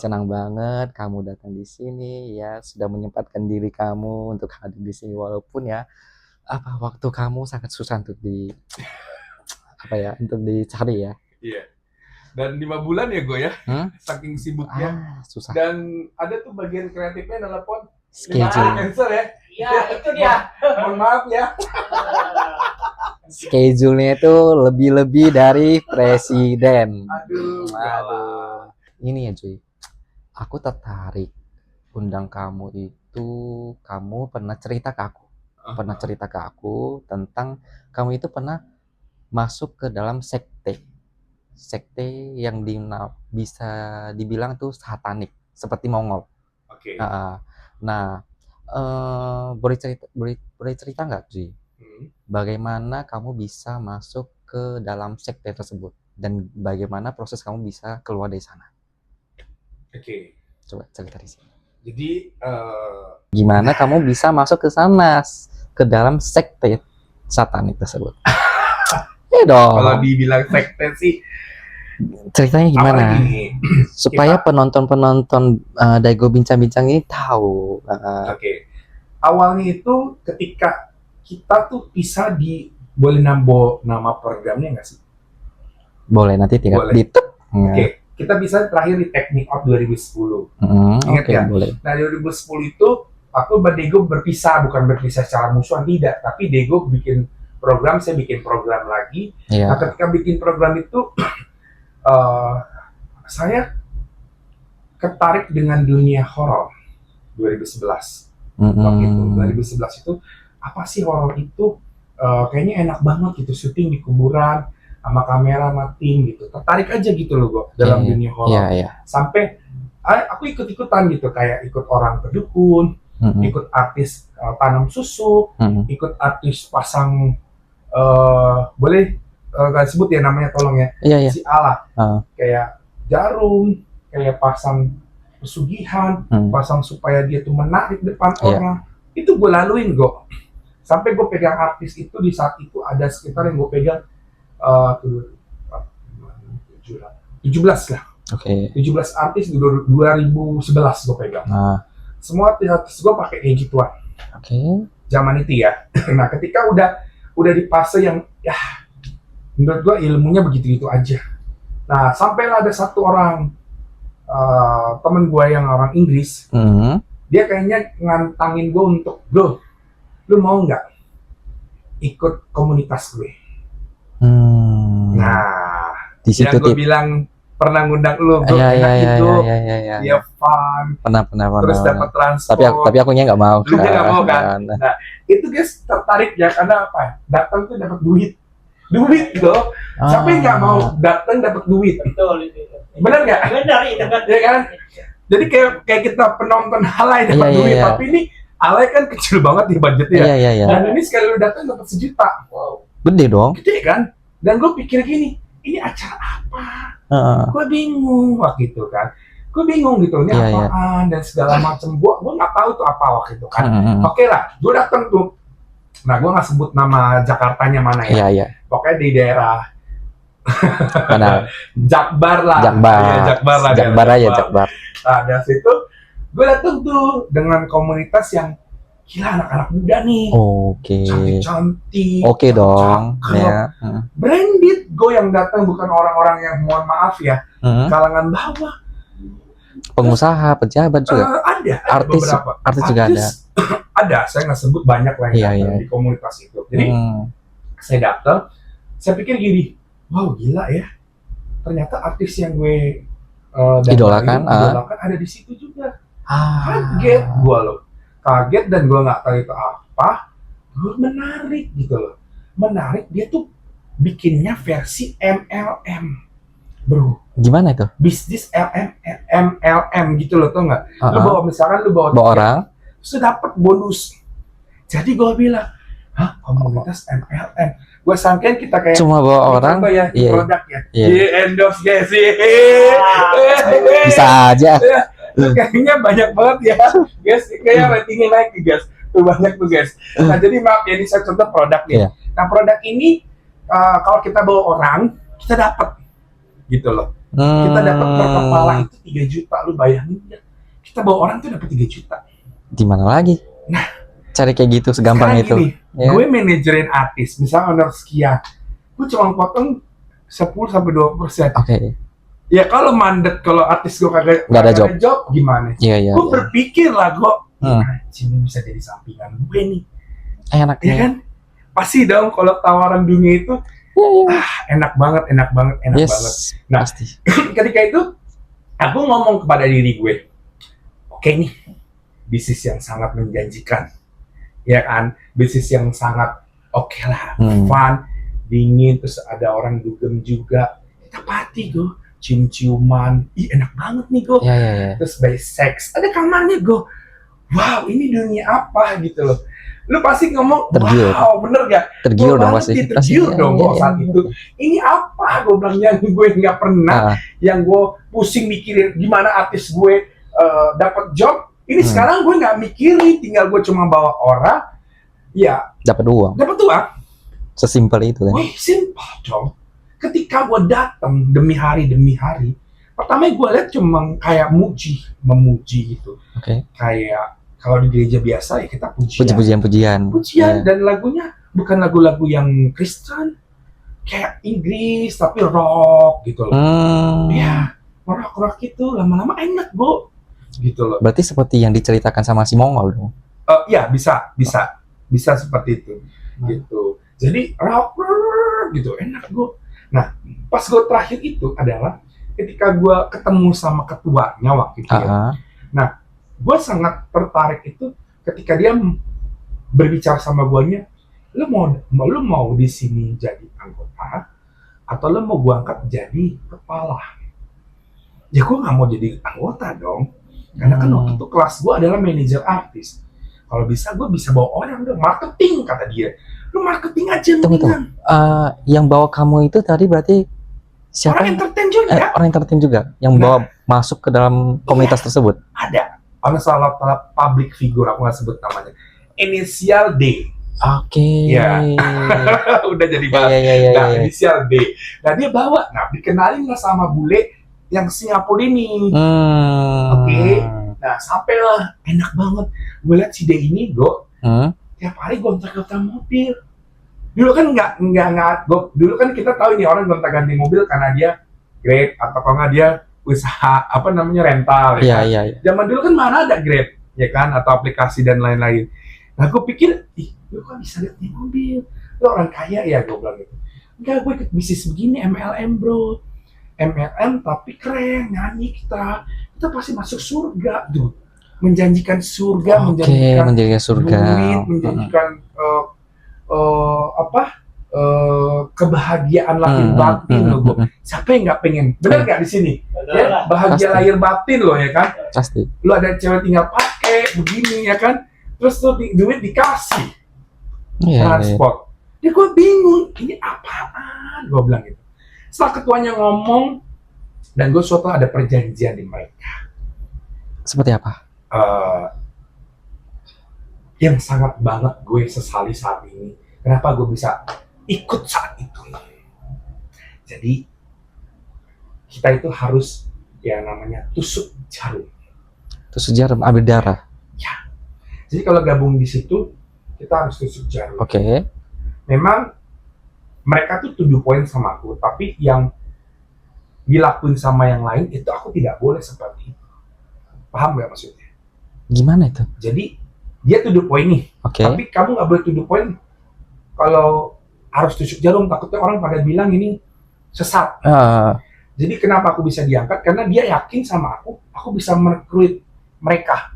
senang banget kamu datang di sini ya, sudah menyempatkan diri kamu untuk hadir di sini walaupun ya waktu kamu sangat susah untuk untuk dicari ya. Iya. Dan 5 bulan ya gue ya, saking sibuknya. Susah. Dan ada tuh bagian kreatifnya nelpon Schedule. cancel ya. Iya, itu dia. Mohon maaf ya. Schedule-nya itu lebih-lebih dari presiden. Aduh. Ini ya cuy, aku tertarik undang kamu itu, kamu pernah cerita ke aku tentang kamu itu pernah masuk ke dalam sekte yang bisa dibilang tuh satanik seperti Mongol. Oke. Nah, boleh cerita nggak Ji? Bagaimana kamu bisa masuk ke dalam sekte tersebut dan bagaimana proses kamu bisa keluar dari sana? Oke. Coba cerita di sini. Jadi gimana kamu bisa masuk ke sana, ke dalam sekte satanik tersebut? Ya dong. Kalau dibilang sekte sih ceritanya gimana? Supaya Kita... penonton Daigo Bincang-Bincang ini tahu. Oke. Awalnya itu ketika kita tuh bisa boleh nama programnya nggak sih? Boleh, nanti tinggal ditep. Oke. Kita bisa terakhir di Technic Out 2010. Ingat ya? Boleh. Nah, 2010 itu aku sama Dego bukan berpisah secara musuhan, tidak. Tapi Dego bikin program, saya bikin program lagi. Yeah. Nah, ketika bikin program itu, saya tertarik dengan dunia horor 2011. Waktu itu, 2011 itu, apa sih horor itu? Kayaknya enak banget gitu, syuting di kuburan, sama kamera sama tim gitu, tertarik aja gitu loh gue dalam dunia horor. Sampai aku ikut-ikutan gitu, kayak ikut orang pedukun, ikut artis tanam susu, ikut artis pasang boleh gak sebut ya namanya, tolong ya, si Allah, kayak jarum, kayak pasang pesugihan, pasang supaya dia tuh menarik depan orang. Itu gue laluin gue, sampai gue pegang artis itu. Di saat itu ada sekitar yang gue pegang 17 lah. 17 artis di 2011 gue pegang. Semua artis gue pakai kayak gituan. Zaman itu ya. Nah, ketika udah di fase yang ya menurut gue ilmunya begitu-gitu aja. Nah, sampailah ada satu orang temen gue yang orang Inggris. Dia kayaknya ngantangin gue untuk, bro, lu mau nggak ikut komunitas gue? Nah, di situ yang gue bilang pernah ngundang lu, bro, dia fun, pernah, terus dapat transport. Tapi akunya nggak mau. Lu nggak mau kan? Nah, itu guys tertarik ya, karena apa? Datang tuh dapat duit loh. Siapa yang nggak mau datang dapat duit? Betul. Benar nggak? Benar itu kan. Ya kan? Jadi kayak kita penonton alay dapat duit, tapi ini alay kan kecil banget nih budgetnya. Dan ini sekali lu datang dapat 1 juta. Wow. Gede dong. Gede kan? Dan gue pikir gini, ini acara apa? Gue bingung waktu itu kan. Gue bingung gitu, ini apaan dan segala macam. Gue nggak tahu tuh apa waktu itu kan. Oke lah, gue datang tuh. Nah, gue nggak sebut nama Jakartanya mana ya. Pokoknya di daerah mana? Jakbar lah. Jakbar aja. Nah, dari situ gue datang tuh dengan komunitas yang gila, anak-anak muda nih. Cantik-cantik. Oke dong. Ya. Branded. Gue yang datang bukan orang-orang yang, mohon maaf ya, kalangan bawah. Pengusaha, pejabat juga. Ada beberapa. Artis juga ada. Ada, saya nggak sebut banyak lah yang di komunitas itu. Jadi saya datang, saya pikir gini, wow gila ya. Ternyata artis yang gue idolakan ada di situ juga. Kaget gue loh. Kaget dan gue nggak tahu itu apa. Gue menarik gitu loh. Menarik, dia tuh bikinnya versi MLM, bro. Gimana itu? Bisnis MLM gitu loh, tau nggak? Lu bawa orang, sudah dapat bonus. Jadi gue bilang, hah, komunitas MLM? Gue sangkain kita kayak cuma bawa orang, produk ya. Endorse guys, bisa aja. Kayaknya banyak banget ya, guys. Kayak ratingnya naik nih, guys. Tuh banyak tuh, guys. Nah, jadi maaf ya, ini saya contoh produk nih. Nah, produk ini kalau kita bawa orang, kita dapat gitu loh. Kita dapat per kepala itu 3 juta, lu bayangin ya. Kita bawa orang tuh dapat 3 juta. Di mana lagi? Nah, cari kayak gitu segampang itu. gini, Ya. gue manajerin artis, misalnya honor sekian, gue cuma potong 10-20%. Oke. Ya kalau mandet, kalau artis gue kagak Nggak ada job gimana? Iya. Gue berpikir lah, gue Hmm. ini bisa jadi sampingan gue nih, Enak ya kan? Pasti dong kalau tawaran dunia itu Iya. enak banget. Yes, Nah, pasti. ketika itu aku ngomong kepada diri gue, oke nih, bisnis yang sangat menjanjikan, ya kan? Bisnis yang sangat oke lah, fun, dingin, terus ada orang dugem juga, kita party gue, cium-ciuman, enak banget nih gue. Iya. Terus by sex, ada kamarnya gue. Wow, ini dunia apa gitu loh. Lu pasti ngomong, Tergiur. wow, bener gak? Tergiur dong banget pasti. nih, tergiur dong gue saat itu. Ini apa? Gue bilang yang gue nggak pernah, yang gue pusing mikirin gimana artis gue dapat job. Ini sekarang gue nggak mikirin, tinggal gue cuma bawa orang, ya dapat uang. Sesimpel itu kan. Wih, simpel dong. Ketika gue datang demi hari, pertama gue lihat cuma kayak memuji gitu. Oke. Kayak kalau di gereja biasa ya kita pujian. Pujian. Dan lagunya bukan lagu-lagu yang Kristen, kayak Inggris tapi rock gitu loh. Ya, rock gitu, lama-lama enak bu, gitu loh. Berarti seperti yang diceritakan sama si Mongol dong? Ya bisa seperti itu, gitu. Jadi rock gitu, enak bu. Nah, pas gue terakhir itu adalah ketika gue ketemu sama ketuanya waktu itu. Nah, gue sangat tertarik itu ketika dia berbicara sama guanya, lu mau di sini jadi anggota atau lu mau gue angkat jadi kepala? Ya gue nggak mau jadi anggota dong, karena kan waktu itu kelas gue adalah manajer artis. Kalau bisa gue bisa bawa orang dong, marketing kata dia. Lu marketing aja mendingan. Yang bawa kamu itu tadi berarti siapa? Orang entertain juga. Yang bawa masuk ke dalam komunitas tersebut. Ada. Salah public figure, aku nggak sebut namanya. Inisial D. Oke. Ya. Udah jadi bahas. Nah, inisial D. Nah, dia bawa. Nah, dikenalin lah sama bule yang Singapura ini. Oke. Nah, sampailah. Enak banget. Gue liat si D ini, tiap hari gonta-ganti mobil. Dulu kan dulu kan kita tahu ini orang gonta-ganti mobil karena dia Grab atau kalau nggak dia usaha rental ya. Iya. Zaman dulu kan mana ada Grab ya kan, atau aplikasi dan lain-lain. Nah, gue pikir, lu kan bisa lihat nih mobil, lu orang kaya ya, gue bilang gitu. Enggak, gue ikut bisnis begini, MLM bro, MLM tapi keren, nyanyi kita pasti masuk surga tuh, menjanjikan surga, menjanjikan surga, duit, menjanjikan kebahagiaan lahir batin loh, Bu. Siapa yang nggak pengen? Bener nggak di sini? Ya, bahagia lahir batin loh ya kan? Pasti. Lu ada cewek tinggal pakai begini ya kan? Terus tuh duit dikasih, transport. Ya gue bingung, ini apaan? Gue bilang gitu. Setelah ketuanya ngomong, dan gue suatu ada perjanjian di mereka. Seperti apa? Yang sangat banget gue sesali saat ini. Kenapa gue bisa ikut saat itu? Jadi kita itu harus yang namanya tusuk jarum. Tusuk jarum, ambil darah. Ya. Jadi kalau gabung di situ kita harus tusuk jarum. Oke. Memang mereka tuh 7 poin sama aku, tapi yang dilakuin sama yang lain itu aku tidak boleh seperti itu. Paham nggak maksudnya? Gimana itu? Jadi dia 7 poin nih, tapi kamu nggak boleh 7 poin kalau harus tusuk jarum, takutnya orang pada bilang ini sesat. Jadi kenapa aku bisa diangkat? Karena dia yakin sama aku bisa merekrut mereka.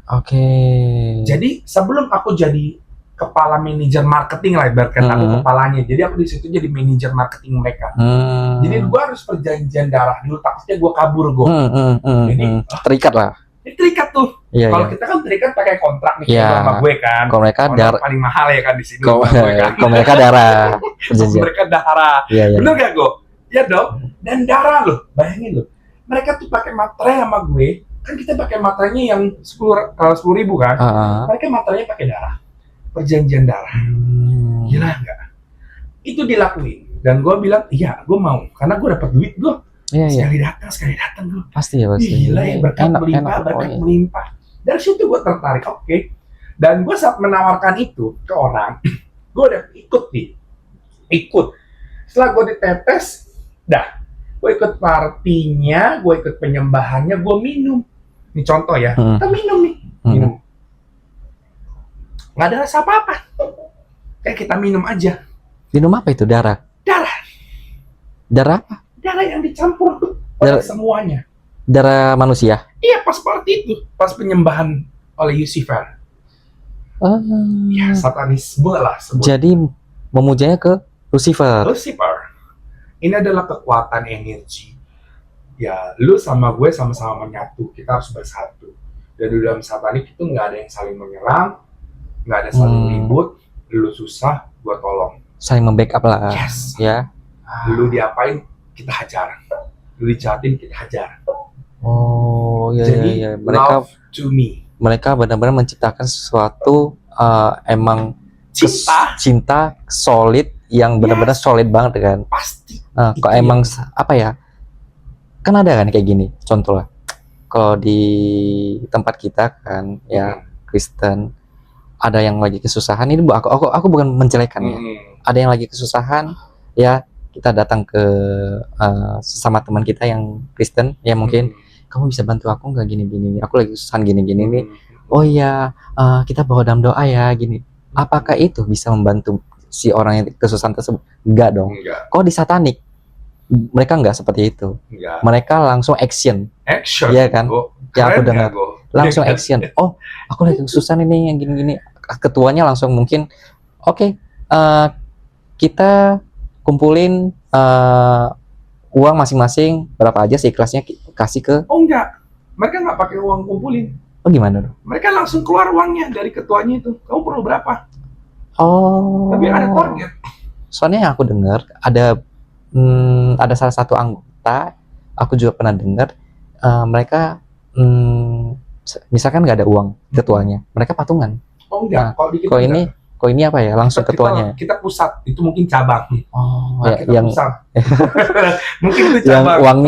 Jadi sebelum aku jadi kepala manajer marketing lah, ibaratkan aku kepalanya. Jadi aku di situ jadi manajer marketing mereka. Jadi gue harus perjanjian darah dulu, takutnya gue kabur gue. Jadi terikat lah. Terikat tuh. Kalau kita kan terikat pakai kontrak nih sama gue kan. Kalau mereka darah paling mahal ya kan di sini. Kalau mereka darah. Mereka darah. Bener gak gue? Ya dong. Dan darah loh, bayangin loh. Mereka tuh pakai materai sama gue. Kan kita pakai materainya yang 10.000 kan. Mereka materainya pakai darah. Perjanjian darah. Gila nggak? Itu dilakuin. Dan gue bilang, iya gue mau. Karena gue dapat duit gue. Iya, iya. Sekali datang bro. Pasti ya, pasti. Gila ya, berkat Enak, melimpah, enak berkat pokoknya. melimpah. Dari situ gue tertarik, oke. Dan gue saat menawarkan itu ke orang, gue udah ikut. Setelah gue ditetes, dah, gue ikut partinya, gue ikut penyembahannya, gue minum. Ini contoh ya, kita minum nih, minum. Nggak ada rasa apa-apa. Kayak kita minum aja. Minum apa itu? Darah? Darah. Darah apa? Darah yang dicampur oleh semuanya. Darah manusia? Iya, pas party itu. Pas penyembahan oleh Lucifer. Ya, satanisme lah sebut. Jadi memujanya ke Lucifer. Ini adalah kekuatan energi. Ya, lu sama gue sama-sama menyatu. Kita harus bersatu. Dan di dalam satanik itu nggak ada yang saling menyerang, nggak ada saling ribut. Lu susah, gue tolong. Saling membackup lah. Yes. Ya. Lu diapain, kita hajar. Lu dicatin, kita hajar. Oh, iya. Jadi, iya. Mereka love to me. Mereka benar-benar menciptakan sesuatu emang cinta solid yang benar-benar solid banget kan. Pasti. Kok emang apa ya? Kan ada kan kayak gini. Contoh lah. Kalau di tempat kita kan ya Kristen, ada yang lagi kesusahan. Ini aku bukan menjelekan ya. Ada yang lagi kesusahan ya, kita datang ke sesama teman kita yang Kristen ya, mungkin kamu bisa bantu aku nggak gini-gini, aku lagi kesusahan gini-gini nih. Oh iya, kita bawa dalam doa ya gini. Apakah itu bisa membantu si orang yang kesusahan tersebut? Enggak dong. Kok di satanik mereka nggak seperti itu. Mereka langsung action. Iya kan? Ya aku dengar. Langsung action. Oh, aku lagi kesusahan ini yang gini-gini. Ketuanya langsung mungkin oke, kita kumpulin uang masing-masing berapa aja seikhlasnya, kasih ke. Oh enggak, mereka nggak pakai uang kumpulin. Oh gimana dong? Mereka langsung keluar uangnya dari ketuanya itu. Kamu perlu berapa? Oh. Tapi ada target. Soalnya yang aku dengar ada salah satu anggota, aku juga pernah dengar mereka misalkan nggak ada uang ketuanya, mereka patungan. Oh enggak, kalau ini apa ya, langsung ketuanya. Kita pusat, itu mungkin cabang. Oh, ya, kita yang pusat. Mungkin itu cabang.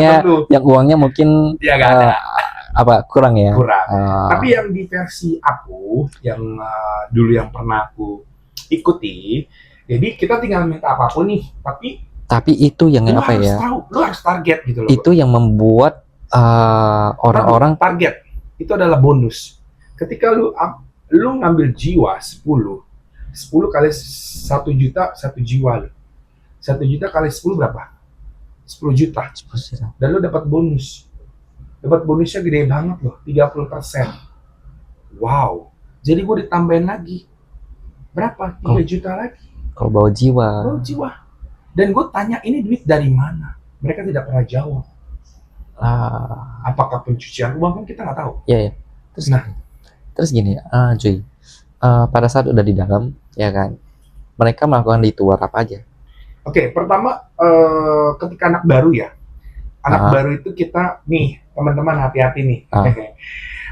Yang uangnya mungkin ya, ada. Apa kurang ya? Kurang. Tapi yang di versi aku, yang dulu yang pernah aku ikuti, jadi kita tinggal minta apapun nih, tapi itu yang apa ya? Lu harus target gitu loh. Itu yang membuat orang-orang target. Itu adalah bonus. Ketika lu ngambil jiwa 10 kali 1 juta, 1 jiwa lu. 1 juta kali 10 berapa? 10 juta. Dan lu dapat bonus. Dapat bonusnya gede banget loh, 30%. Wow. Jadi gue ditambahin lagi. Berapa? 3 juta lagi. Kalau bawa jiwa. Dan gue tanya, ini duit dari mana? Mereka tidak pernah jawab. Apakah pencucian uang? Kan kita nggak tahu. Iya. Terus gini, Joy. Pada saat udah di dalam, ya kan, mereka melakukan ritual apa aja? Oke, pertama ketika anak baru ya, baru itu kita nih teman-teman hati-hati nih.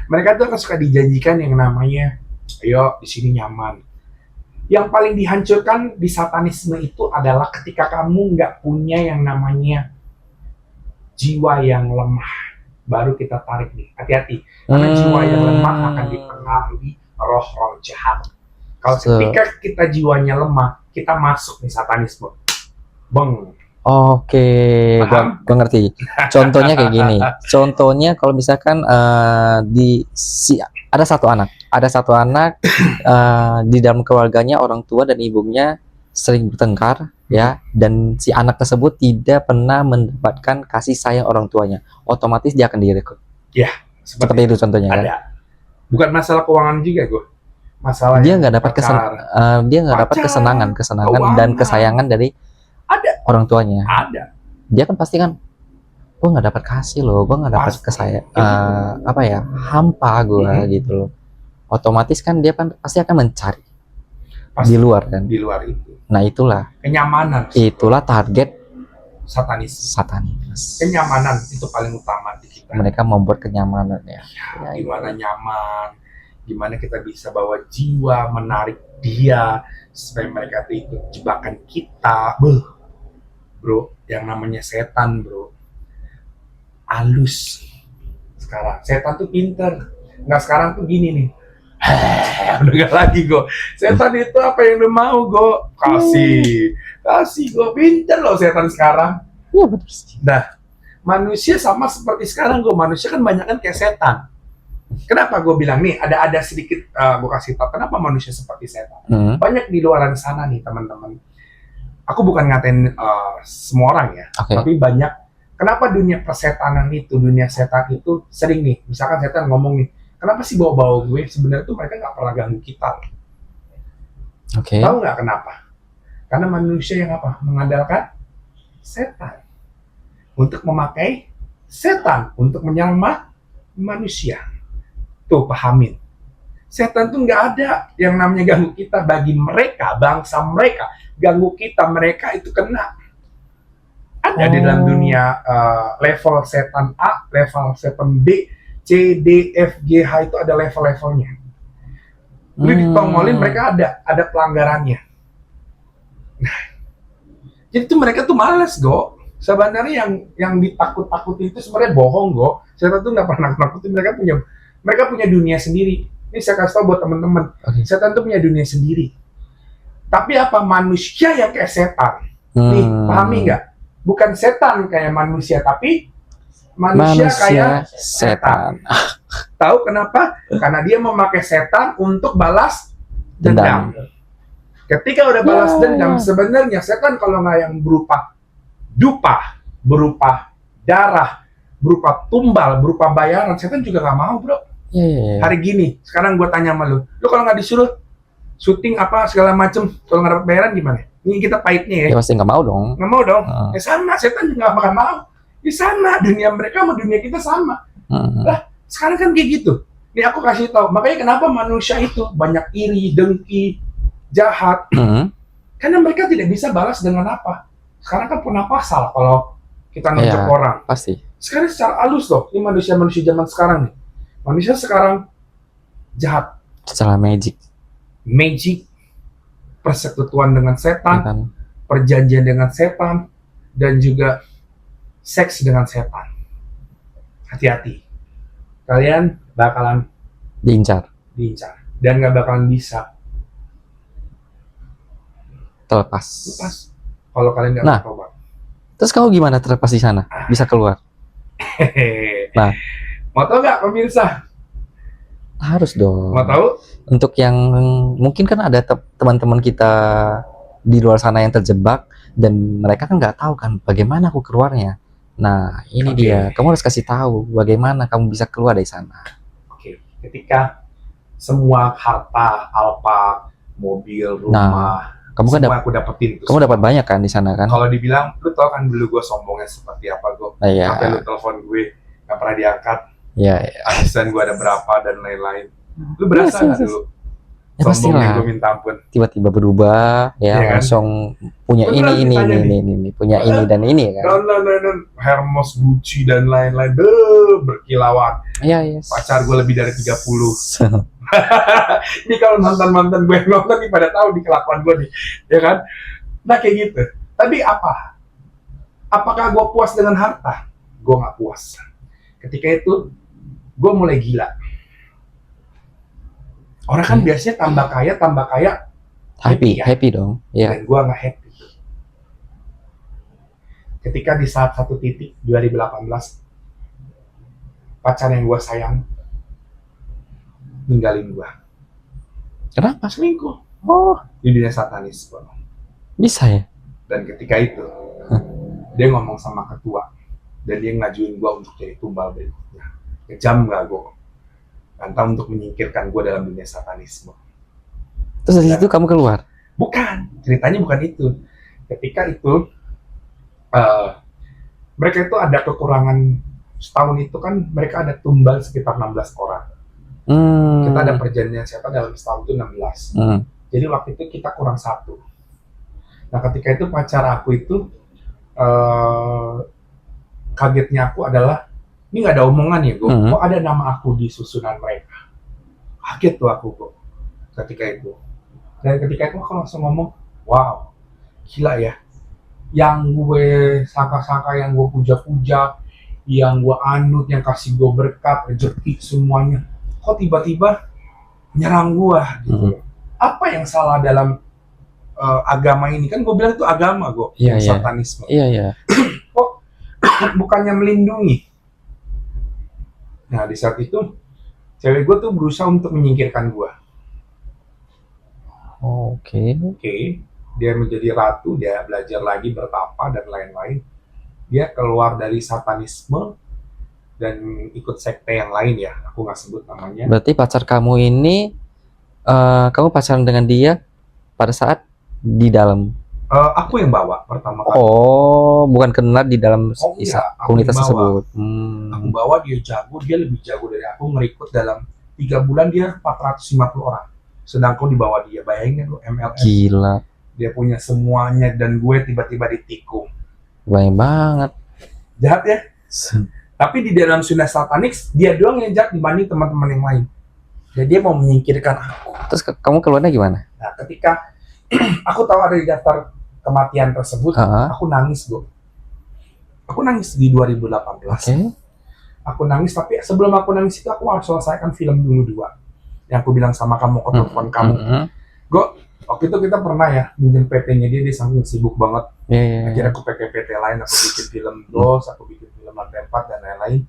Mereka tuh akan suka dijanjikan yang namanya, ayo di sini nyaman. Yang paling dihancurkan di satanisme itu adalah ketika kamu nggak punya yang namanya jiwa yang lemah, baru kita tarik nih. Hati-hati, karena jiwa yang lemah akan dipengaruhi roh-roh jahat. Kalau ketika kita jiwanya lemah, kita masuk nih satanisme. Bang. Oke, gue ngerti. Contohnya kayak gini. Contohnya kalau misalkan ada satu anak di dalam keluarganya, orang tua dan ibunya sering bertengkar ya, dan si anak tersebut tidak pernah mendapatkan kasih sayang orang tuanya, otomatis dia akan direkrut. Ya, seperti itu contohnya kan. Bukan masalah keuangan juga gue. Masalah dia nggak dapat kesenangan dan kesayangan dari orang tuanya. Dia kan pasti kan, gue nggak dapat kasih loh, gue nggak dapat hampa gue gitu loh. Otomatis kan dia kan pasti akan mencari di luar kan. Di luar itu. Nah itulah kenyamanan. Itulah target satanis. Kenyamanan itu paling utama di kita. Mereka membuat kenyamanan ya. Gimana nyaman, gimana kita bisa bawa jiwa, menarik dia supaya mereka itu ikut jebakan kita. Bro, yang namanya setan bro, halus. Sekarang setan tuh pinter. Nggak, sekarang tuh gini nih. Udah gak lagi gue. Setan itu apa yang lu mau gue kasih gue. Pinter loh setan sekarang. Iya betul sih. Nah, manusia sama seperti sekarang gue. Manusia kan banyak kan kayak setan. Kenapa gue bilang nih, ada sedikit gue kasih tau kenapa manusia seperti setan. Banyak di luar sana nih teman-teman. Aku bukan ngatain semua orang ya, tapi banyak. Kenapa dunia persetanan itu, dunia setan itu sering nih, misalkan setan ngomong nih, kenapa sih bawa-bawa gue? Sebenarnya tuh mereka nggak pernah ganggu kita. Tahu nggak kenapa? Karena manusia yang apa? Mengandalkan setan untuk memakai setan untuk menyerang manusia. Tuh pahamin, setan tuh nggak ada yang namanya ganggu kita. Bagi mereka, bangsa mereka, ganggu kita, mereka itu kena. Ada di dalam dunia level setan A, level setan B, C, D, F, G, H, itu ada level-levelnya. Lu ditongolin, mereka ada pelanggarannya. Nah, jadi tuh mereka tuh males, Go. Sebenarnya yang ditakut-takutin itu sebenarnya bohong, Go. Setan tuh nggak pernah nakutin, mereka punya dunia sendiri. Ini saya kasih tau buat teman-teman. Setan tuh punya dunia sendiri. Tapi apa, manusia yang kayak setan? Nih, pahami nggak? Bukan setan kayak manusia, tapi manusia kayak setan. Tahu kenapa? Karena dia memakai setan untuk balas dendam. Ketika udah balas dendam, sebenarnya setan kalau nggak yang berupa dupa, berupa darah, berupa tumbal, berupa bayaran, setan juga nggak mau, bro. Hari gini, sekarang gue tanya sama lu kalau nggak disuruh syuting apa segala macem, kalau nggak dapat bayaran gimana? Ini kita pahitnya ya. Ya pasti nggak mau dong. Nggak mau dong. Ya sama, setan juga nggak bakal mau. Ya sama, dunia mereka sama dunia kita sama. Lah, sekarang kan kayak gitu. Nih aku kasih tahu, makanya kenapa manusia itu banyak iri, dengki, jahat. Karena mereka tidak bisa balas dengan apa. Sekarang kan pernah pasal kalau kita nunjuk orang. Pasti. Sekarang secara halus loh, ini manusia-manusia zaman sekarang nih. Manusia sekarang jahat. Secara magic, persekutuan dengan setan, perjanjian dengan setan, dan juga seks dengan setan. Hati-hati, kalian bakalan diincar, dan nggak bakalan bisa terlepas. Kalau kalian nggak bertobat. Terus kamu gimana terlepas di sana? Bisa keluar? Nah, mau tahu nggak pemirsa? Harus dong. Mau tahu? Untuk yang mungkin kan ada teman-teman kita di luar sana yang terjebak dan mereka kan nggak tahu kan bagaimana aku keluarnya. Nah, ini dia. Kamu harus kasih tahu bagaimana kamu bisa keluar dari sana. Ketika semua harta, alpa, mobil, rumah, kamu kan aku dapetin. Kamu dapat banyak kan di sana kan? Kalau dibilang, lu tau kan dulu gue sombongnya seperti apa, gue. Sampai lu telepon gue nggak pernah diangkat. Asisten gue ada berapa dan lain-lain. Lu berasa nggak dulu? Sombongnya gue minta ampun. Tiba-tiba berubah, langsung punya ini, punya ini dan ini kan. Dan Hermes, Gucci dan lain-lain, berkilauan. Pacar gue lebih dari 30. Ini kalau mantan-mantan gue nonton nih pada tahu di kelakuan gue nih, ya kan? Nah kayak gitu. Tapi apakah gue puas dengan harta? Gue nggak puas. Ketika itu gue mulai gila. Orang kan biasanya tambah kaya happy dong. Dan gue nggak happy. Ketika di saat satu titik 2018, pacar yang gue sayang ninggalin gue. Kenapa? Selingkuh. Di dunia satanis. Bisa ya? Dan ketika itu dia ngomong sama ketua dan dia ngajuin gue untuk jadi tumbal berikutnya. Kejam gak gue? Antara untuk menyingkirkan gue dalam dunia satanisme. Terus dari situ kamu keluar? Bukan, ceritanya bukan itu. Ketika itu mereka itu ada kekurangan setahun itu kan mereka ada tumbal sekitar 16 orang. Kita ada perjanjian setan dalam setahun itu 16. Jadi waktu itu kita kurang 1. Nah ketika itu pacar aku itu kagetnya aku adalah ini nggak ada omongan ya gue, kok ada nama aku di susunan mereka. Kaget tuh aku kok ketika itu. Dan ketika itu aku langsung ngomong, wow, gila ya. Yang gue sangka-sangka, yang gue puja-puja, yang gue anut, yang kasih gue berkat, rezeki semuanya, kok tiba-tiba nyerang gue gitu. Apa yang salah dalam agama ini? Kan gue bilang itu agama gue, yang satanisme. Kok bukannya melindungi? Nah di saat itu cewek gue tuh berusaha untuk menyingkirkan gue. Oke. Dia menjadi ratu, dia belajar lagi bertapa dan lain-lain. Dia keluar dari satanisme dan ikut sekte yang lain ya, aku nggak sebut namanya. Berarti pacar kamu ini, kamu pacaran dengan dia pada saat di dalam? Aku yang bawa pertama kali. Oh, bukan kenal di dalam komunitas tersebut. Aku bawa, dia jago, dia lebih jago dari aku, ngerikut dalam 3 bulan dia 450 orang. Sedang aku dibawa dia, bayangin lu MLM. Gila. Dia punya semuanya dan gue tiba-tiba ditikung. Banyak banget. Jahat ya? Tapi di dalam sunnah satanik, dia doang yang jahat dibanding teman-teman yang lain. Jadi dia mau menyingkirkan aku. Terus kamu keluarnya gimana? Nah, ketika aku tahu ada di daftar kematian tersebut, aku nangis, Bro. Aku nangis di 2018. Aku nangis, tapi sebelum aku nangis itu aku harus selesaikan film dulu 2. Yang aku bilang sama kamu, ke telepon kamu. Waktu itu kita pernah ya minjem PT-nya dia saking sibuk banget. Akhirnya aku pakai PT lain, aku bikin film Dos, aku bikin film Lantai 4 dan lain-lain.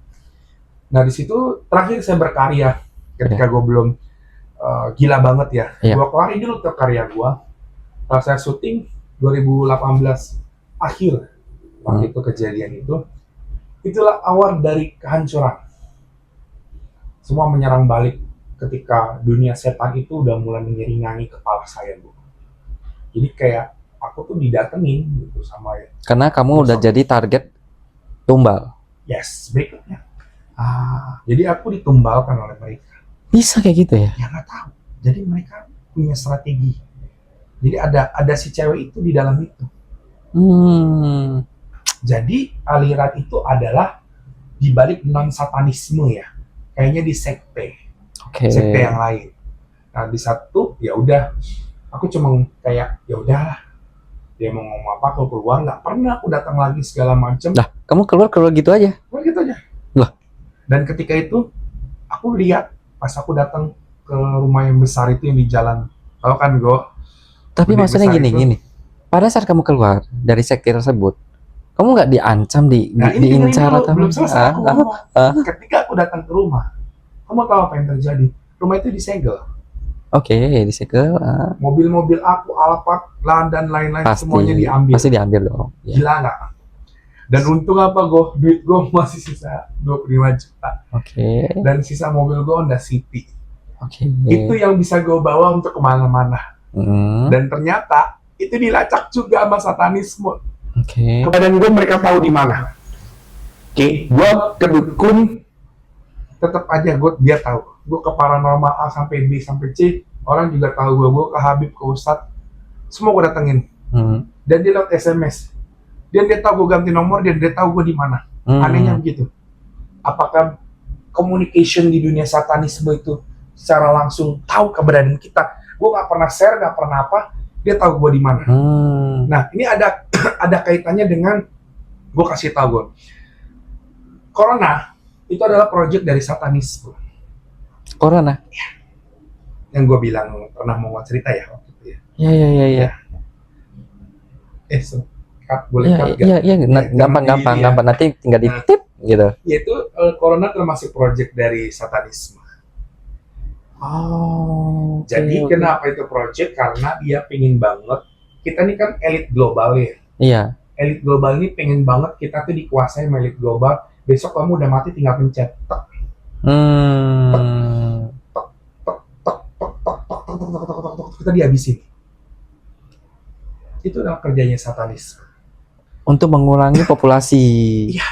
Nah di situ terakhir saya berkarya ketika gue belum gila banget ya. Gue keluarin dulu tuh karya gue. Setelah saya syuting 2018 akhir waktu itu kejadian itu, itulah awal dari kehancuran. Semua menyerang balik ketika dunia setan itu udah mulai menyeringai kepala saya, Bu. Jadi kayak aku tuh didatengin gitu sama ya. Karena kamu udah jadi target tumbal. Yes, berikutnya. Jadi aku ditumbalkan oleh mereka. Bisa kayak gitu ya? Ya nggak tahu. Jadi mereka punya strategi. Jadi ada si cewek itu di dalam itu. Jadi aliran itu adalah dibalik non satanisme ya. Kayaknya di sekte. Sekte yang lain. Nah di satu ya udah, aku cuma kayak ya udahlah, dia mau ngomong apa aku keluar, nggak pernah aku datang lagi segala macem. Lah kamu keluar gitu aja? Keluar gitu aja. Lah. Dan ketika itu aku lihat pas aku datang ke rumah yang besar itu yang di jalan, tahu kan Go? Tapi maksudnya gini, pada saat kamu keluar dari sekte tersebut, kamu nggak diancam, diincar atau? Belum selesai aku ngomong. Ketika aku datang ke rumah, kamu tahu apa yang terjadi? Rumah itu disegel. Disegel. Mobil-mobil aku, Alphard, dan lain-lain semuanya diambil. Pasti diambil dong. Gila nggak? Dan untung apa Go? Duit Go masih sisa 25 juta. Dan sisa mobil Go Honda City. Itu yang bisa Go bawa untuk kemana-mana. Dan ternyata itu dilacak juga sama satanisme. Dan gue mereka tahu di mana. Gue ke dukun, tetap aja dia tahu. Gue ke paranormal A sampai B sampai C, orang juga tahu gue ke Habib, ke Ustadz, semua gue datengin. Dan dia lewat SMS. Dia tahu gue ganti nomor, dia tahu gue di mana. Anehnya begitu. Apakah communication di dunia satanisme itu secara langsung tahu keberadaan kita? Gue nggak pernah share, nggak pernah apa, dia tahu gue di mana. Nah ini ada kaitannya dengan, gue kasih tahu gue, Corona itu adalah project dari satanisme. Corona? Ya. Yang gue bilang pernah mau cerita ya waktu itu ya. Iya. Boleh cut gak? Iya, gampang. Nanti tinggal di tip gitu. Yaitu Corona termasuk project dari satanisme. Jadi kenapa itu project? Karena dia pengen banget, kita ini kan elit global ya. Iya. Elit global ini pengen banget kita tuh dikuasai sama elit global. Besok kamu udah mati tinggal pencet. Kita dihabisin. Itu adalah kerjanya satanis. Untuk mengurangi populasi. Iya.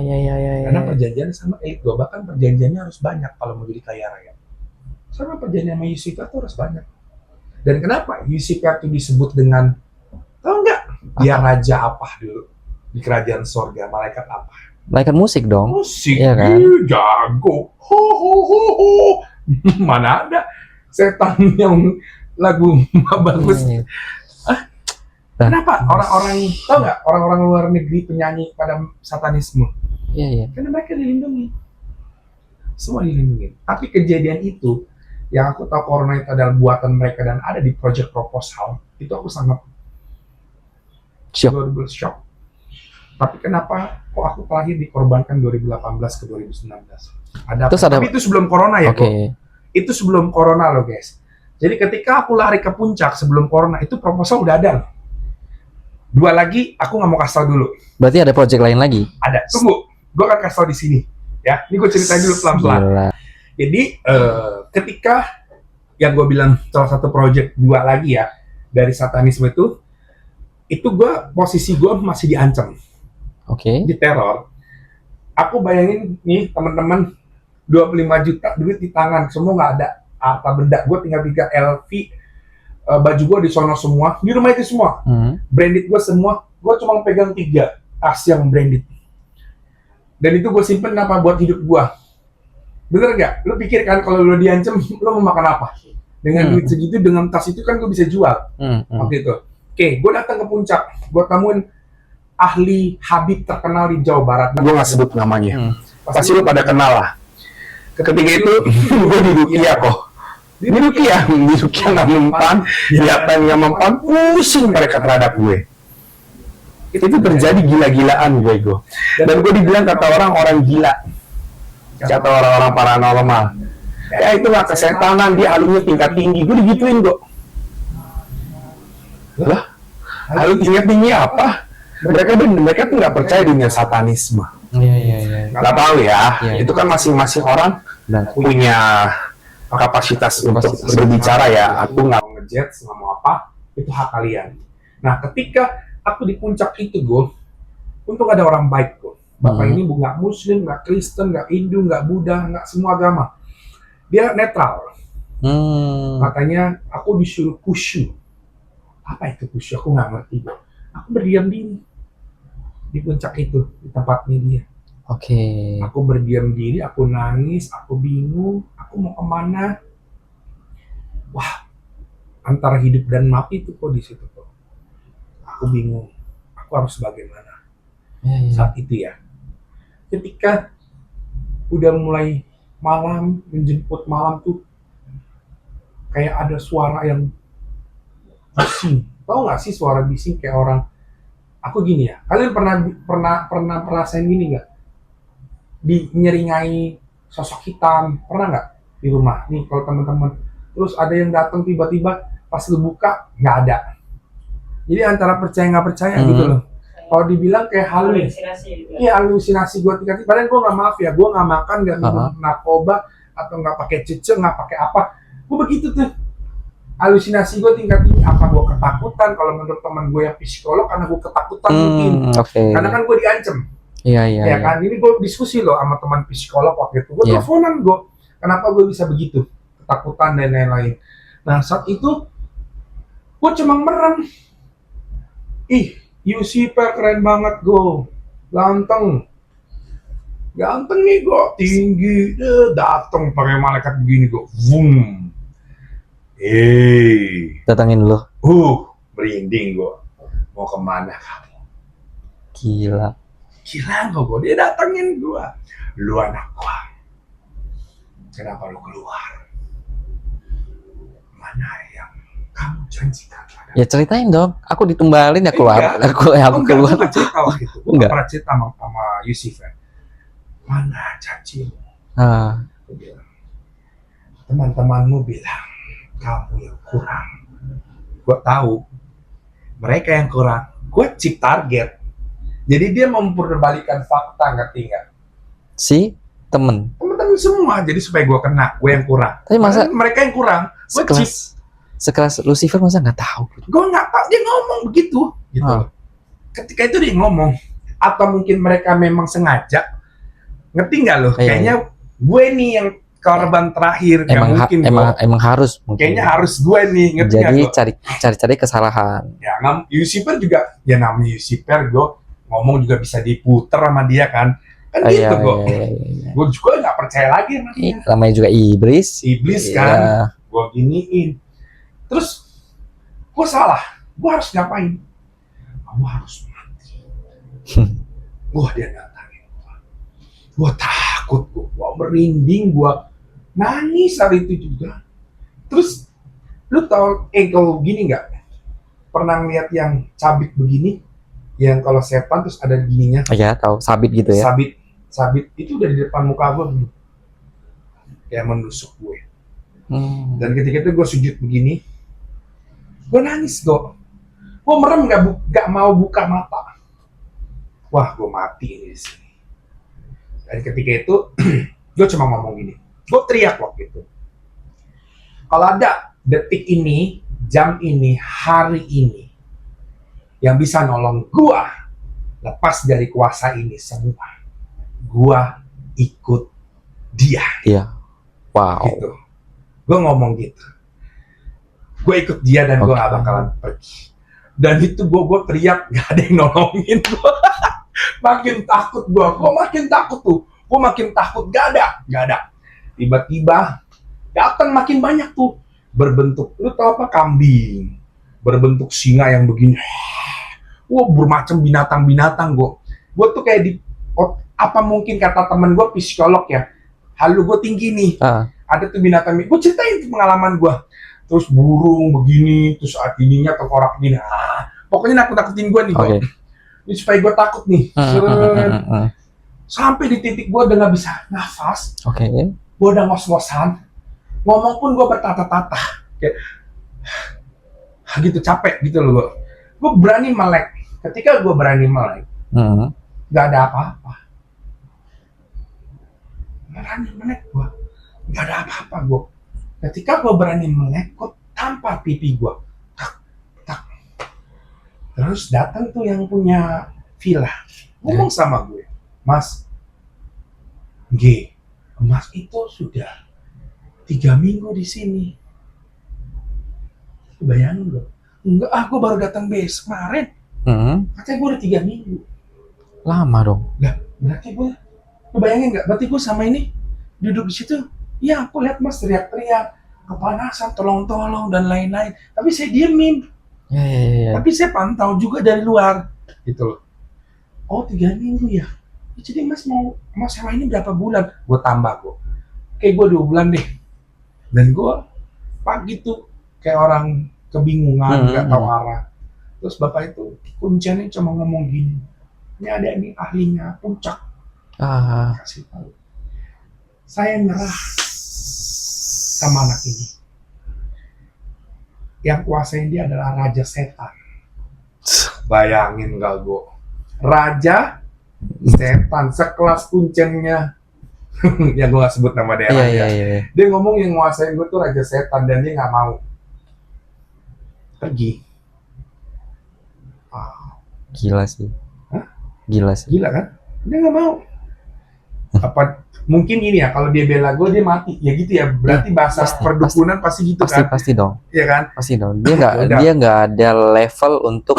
Iya. Karena perjanjian sama elit global kan perjanjiannya harus banyak kalau mau jadi kaya raya. Sama perjanjian sama Lucifer tuh harus banyak. Dan kenapa Lucifer itu disebut dengan, tahu nggak? Dia raja apa dulu di kerajaan sorga, malaikat apa? Malaikat musik dong. Musik, iya kan? Jago. Ho. Mana ada setan yang lagu bagus? Nah, Kenapa orang-orang, tau nggak, orang-orang luar negeri penyanyi pada satanisme? iya iya. Karena mereka dilindungi, semua dilindungi. Tapi kejadian itu, yang aku tahu corona itu adalah buatan mereka dan ada di project proposal, itu aku sangat Shock. shock. Tapi kenapa kok aku terakhir dikorbankan 2018 ke 2019? Terus ada, Tapi itu sebelum corona ya, oke. Itu sebelum corona loh guys. Jadi ketika aku lari ke puncak sebelum corona, itu proposal udah ada loh. 2 lagi, aku nggak mau kasih tau dulu. Berarti ada project lain lagi? Ada, tunggu. Gue akan kasih tau di sini. Ya, ini gue ceritain dulu pelan-pelan. Gila. Jadi ketika yang gue bilang salah satu project 2 lagi ya dari satanisme itu gue posisi gue masih diancam, Oke. diteror. Aku bayangin nih teman-teman 25 juta duit di tangan, semua nggak ada harta benda. Gue tinggal 3 LV, baju gue di sono semua, di rumah itu semua. Branded gue semua, gue cuma pegang 3 tas yang branded. Dan itu gue simpen apa buat hidup gue. Bener gak? Lu pikir kan kalau lu diancam, lu mau makan apa? Dengan duit segitu, dengan tas itu kan gue bisa jual. Waktu itu. Oke, gue datang ke puncak, gue temuin ahli Habib terkenal di Jawa Barat. Gue nggak sebut namanya. Pasti lu pada kenal lah. Ketika itu, gue di Rukia kok. Di Rukia nggak mempan, kelihatan nggak mempan, pusing mereka terhadap gue. Itu terjadi gila-gilaan gue. Dan gue dibilang kata orang gila, kata orang-orang paranormal. Ya itu nggak kesetanan, dia halunya tingkat tinggi. Gue digituin kok. Lah, halu tingkat tinggi apa? Mereka tuh nggak percaya dengan satanisme. Iya. Nggak tahu ya. Iya. Itu kan masing-masing orang Nah, punya kapasitas untuk berbicara ya. Aku nggak mau ngejet, nggak mau apa. Itu hak kalian. Nah, ketika aku di puncak itu, gue, untung ada orang baik, gue. Bapak ini nggak Muslim, nggak Kristen, nggak Hindu, nggak Buddha, nggak semua agama. Dia netral. Katanya aku disuruh khusyuk. Apa itu khusyuk? Aku nggak ngerti. Aku berdiam diri di puncak itu, di tempatnya dia. Oke. Aku berdiam diri, aku nangis, aku bingung, aku mau kemana? Wah, antara hidup dan mati itu kok di situ kok. Aku bingung. Aku harus bagaimana? Iya. Saat itu ya. Ketika udah mulai malam, menjemput malam tuh, kayak ada suara yang bising. Tahu nggak sih suara bising kayak orang? Aku gini ya. Kalian pernah rasain gini nggak? Nyeringai sosok hitam, pernah nggak di rumah? Nih kalau teman-teman. Terus ada yang datang tiba-tiba pas lu buka nggak ada. Jadi antara percaya nggak percaya gitu loh. Kalau dibilang kayak halusinasi, iya halusinasi gue tiba-tiba. Padahal gue nggak, maaf ya, gue nggak makan, nggak minum narkoba atau nggak pakai cece, nggak pakai apa. Gue begitu tuh. Halusinasi gue tingkat tinggi. Apa gue ketakutan? Kalau menurut teman gue yang psikolog, karena gue ketakutan mungkin. Karena kan gue diancam. Iya. Ya kan, ini gue diskusi loh sama teman psikolog waktu itu. Gue teleponan gue. Kenapa gue bisa begitu? Ketakutan dan lain-lain. Nah saat itu gue cuma merem. Ih, Lucifer keren banget gue, ganteng nih gue, tinggi, dateng pakai malaikat begini gue, boom, datangin lo. Merinding gue, mau kemana kamu? Gila nggak gue, dia datengin gue, lu anak gue, kenapa lu keluar? Mana yang kamu janjikan? Ya ceritain dong, aku ditumbalin ya keluar. Aku keluar. Gue nggak cerita waktu itu, gue nggak pernah cerita sama Lucifer. Mana janjimu? Teman-temanmu bilang kamu yang kurang. Gue tahu mereka yang kurang. Gue chip target. Jadi dia memperbalikan fakta, ngerti nggak? Si temen-temen semua, jadi supaya gue kena, gue yang kurang. Tapi masa mereka yang kurang? Gue chip. Sekelas Lucifer masa nggak tahu? Gue nggak tahu, dia ngomong begitu. Ketika itu dia ngomong, atau mungkin mereka memang sengaja, ngerti nggak lo? Kayaknya gue nih yang korban terakhir. Emang harus. Kayaknya harus gue nih, ngerti nggak? Jadi cari kesalahan. Ya, Lucifer juga, ya namanya Lucifer, gue ngomong juga bisa diputer sama dia kan gitu kok. Gue juga nggak percaya lagi sama dia. Namanya juga iblis kan. Gue giniin. Terus gue salah, gue harus ngapain? kamu harus mati. Wah, dia datangin gue takut, gue merinding, gue nangis hari itu juga. Terus lu tau kalau gini nggak, pernah ngeliat yang cabik begini, yang kalau setan terus ada gininya? Ya tahu, sabit gitu ya. Sabit itu udah di depan muka gue, kayak menusuk gue. Dan ketika itu gue sujud begini, gue nangis, gue merem, nggak mau buka mata. Wah, gue mati ini di sini. Dan ketika itu gue cuma ngomong gini, gue teriak waktu itu, kalau ada detik ini, jam ini, hari ini yang bisa nolong gue lepas dari kuasa ini semua, gue ikut dia. Iya. Wow. Gitu. Gue ngomong gitu. Gue ikut dia dan gue gak bakalan pergi. Dan itu gue teriak, gak ada yang nolongin gue. Makin takut gue makin takut tuh. Gue makin takut, gak ada. Tiba-tiba datang makin banyak tuh. Berbentuk, lu tau apa, kambing. Berbentuk singa yang begini. Wah, bermacam binatang-binatang gue. Gue tuh kayak apa mungkin kata temen gue psikolog ya. Halu gue tinggi nih. Ada tuh binatang, gue ceritain tuh pengalaman gue. Terus burung begini, terus ininya tengkorak begini. Pokoknya nakut-nakutin gue nih, gue. Ini supaya gue takut nih. Sampai di titik gue udah gak bisa nafas. Gue udah ngos-ngosan. Ngomong pun gue bertata-tata. Kayak gitu, capek gitu loh. Gue berani melek. Ketika gue berani melek, gak ada apa-apa. Berani melek gue, gak ada apa-apa gue. Ketika gue berani melek, gue tampar pipi gue. Tak. Terus datang tuh yang punya villa, ngomong sama gue, Mas, Mas itu sudah 3 minggu di sini. Bayangin gue, enggak, gue baru datang kemarin. Katanya gue udah 3 minggu. Lama dong. Lah, berarti gue, lu bayangin nggak? Berarti gue sama ini duduk di situ. Ya, aku lihat Mas teriak-teriak, kepanasan, tolong-tolong dan lain-lain. Tapi saya diemin. Tapi saya pantau juga dari luar, gitu loh. Oh, 3 minggu ya. Jadi Mas mau sewa ini berapa bulan? Gue tambah gue. Kayak gue 2 bulan deh. Dan gue pagi tuh kayak orang kebingungan, nggak tahu arah. Terus bapak itu kuncinya cuma ngomong gini. Ini ada ini ahlinya puncak. Kasih tahu. Saya nyerah sama anak ini. Yang kuasain dia adalah Raja Setan. Bayangin gak gue? Raja Setan, sekelas kuncengnya. Ya gue gak sebut nama daerahnya. Dia ngomong yang nguasain gue tuh Raja Setan dan dia gak mau pergi. Gila sih. Gila kan? Dia gak mau. Apa mungkin ini ya, kalau dia bela gue dia mati ya gitu ya, berarti bahasa perdukunan pasti gitu kan? Pasti dong. Iya kan? Pasti dong. Dia nggak ada level untuk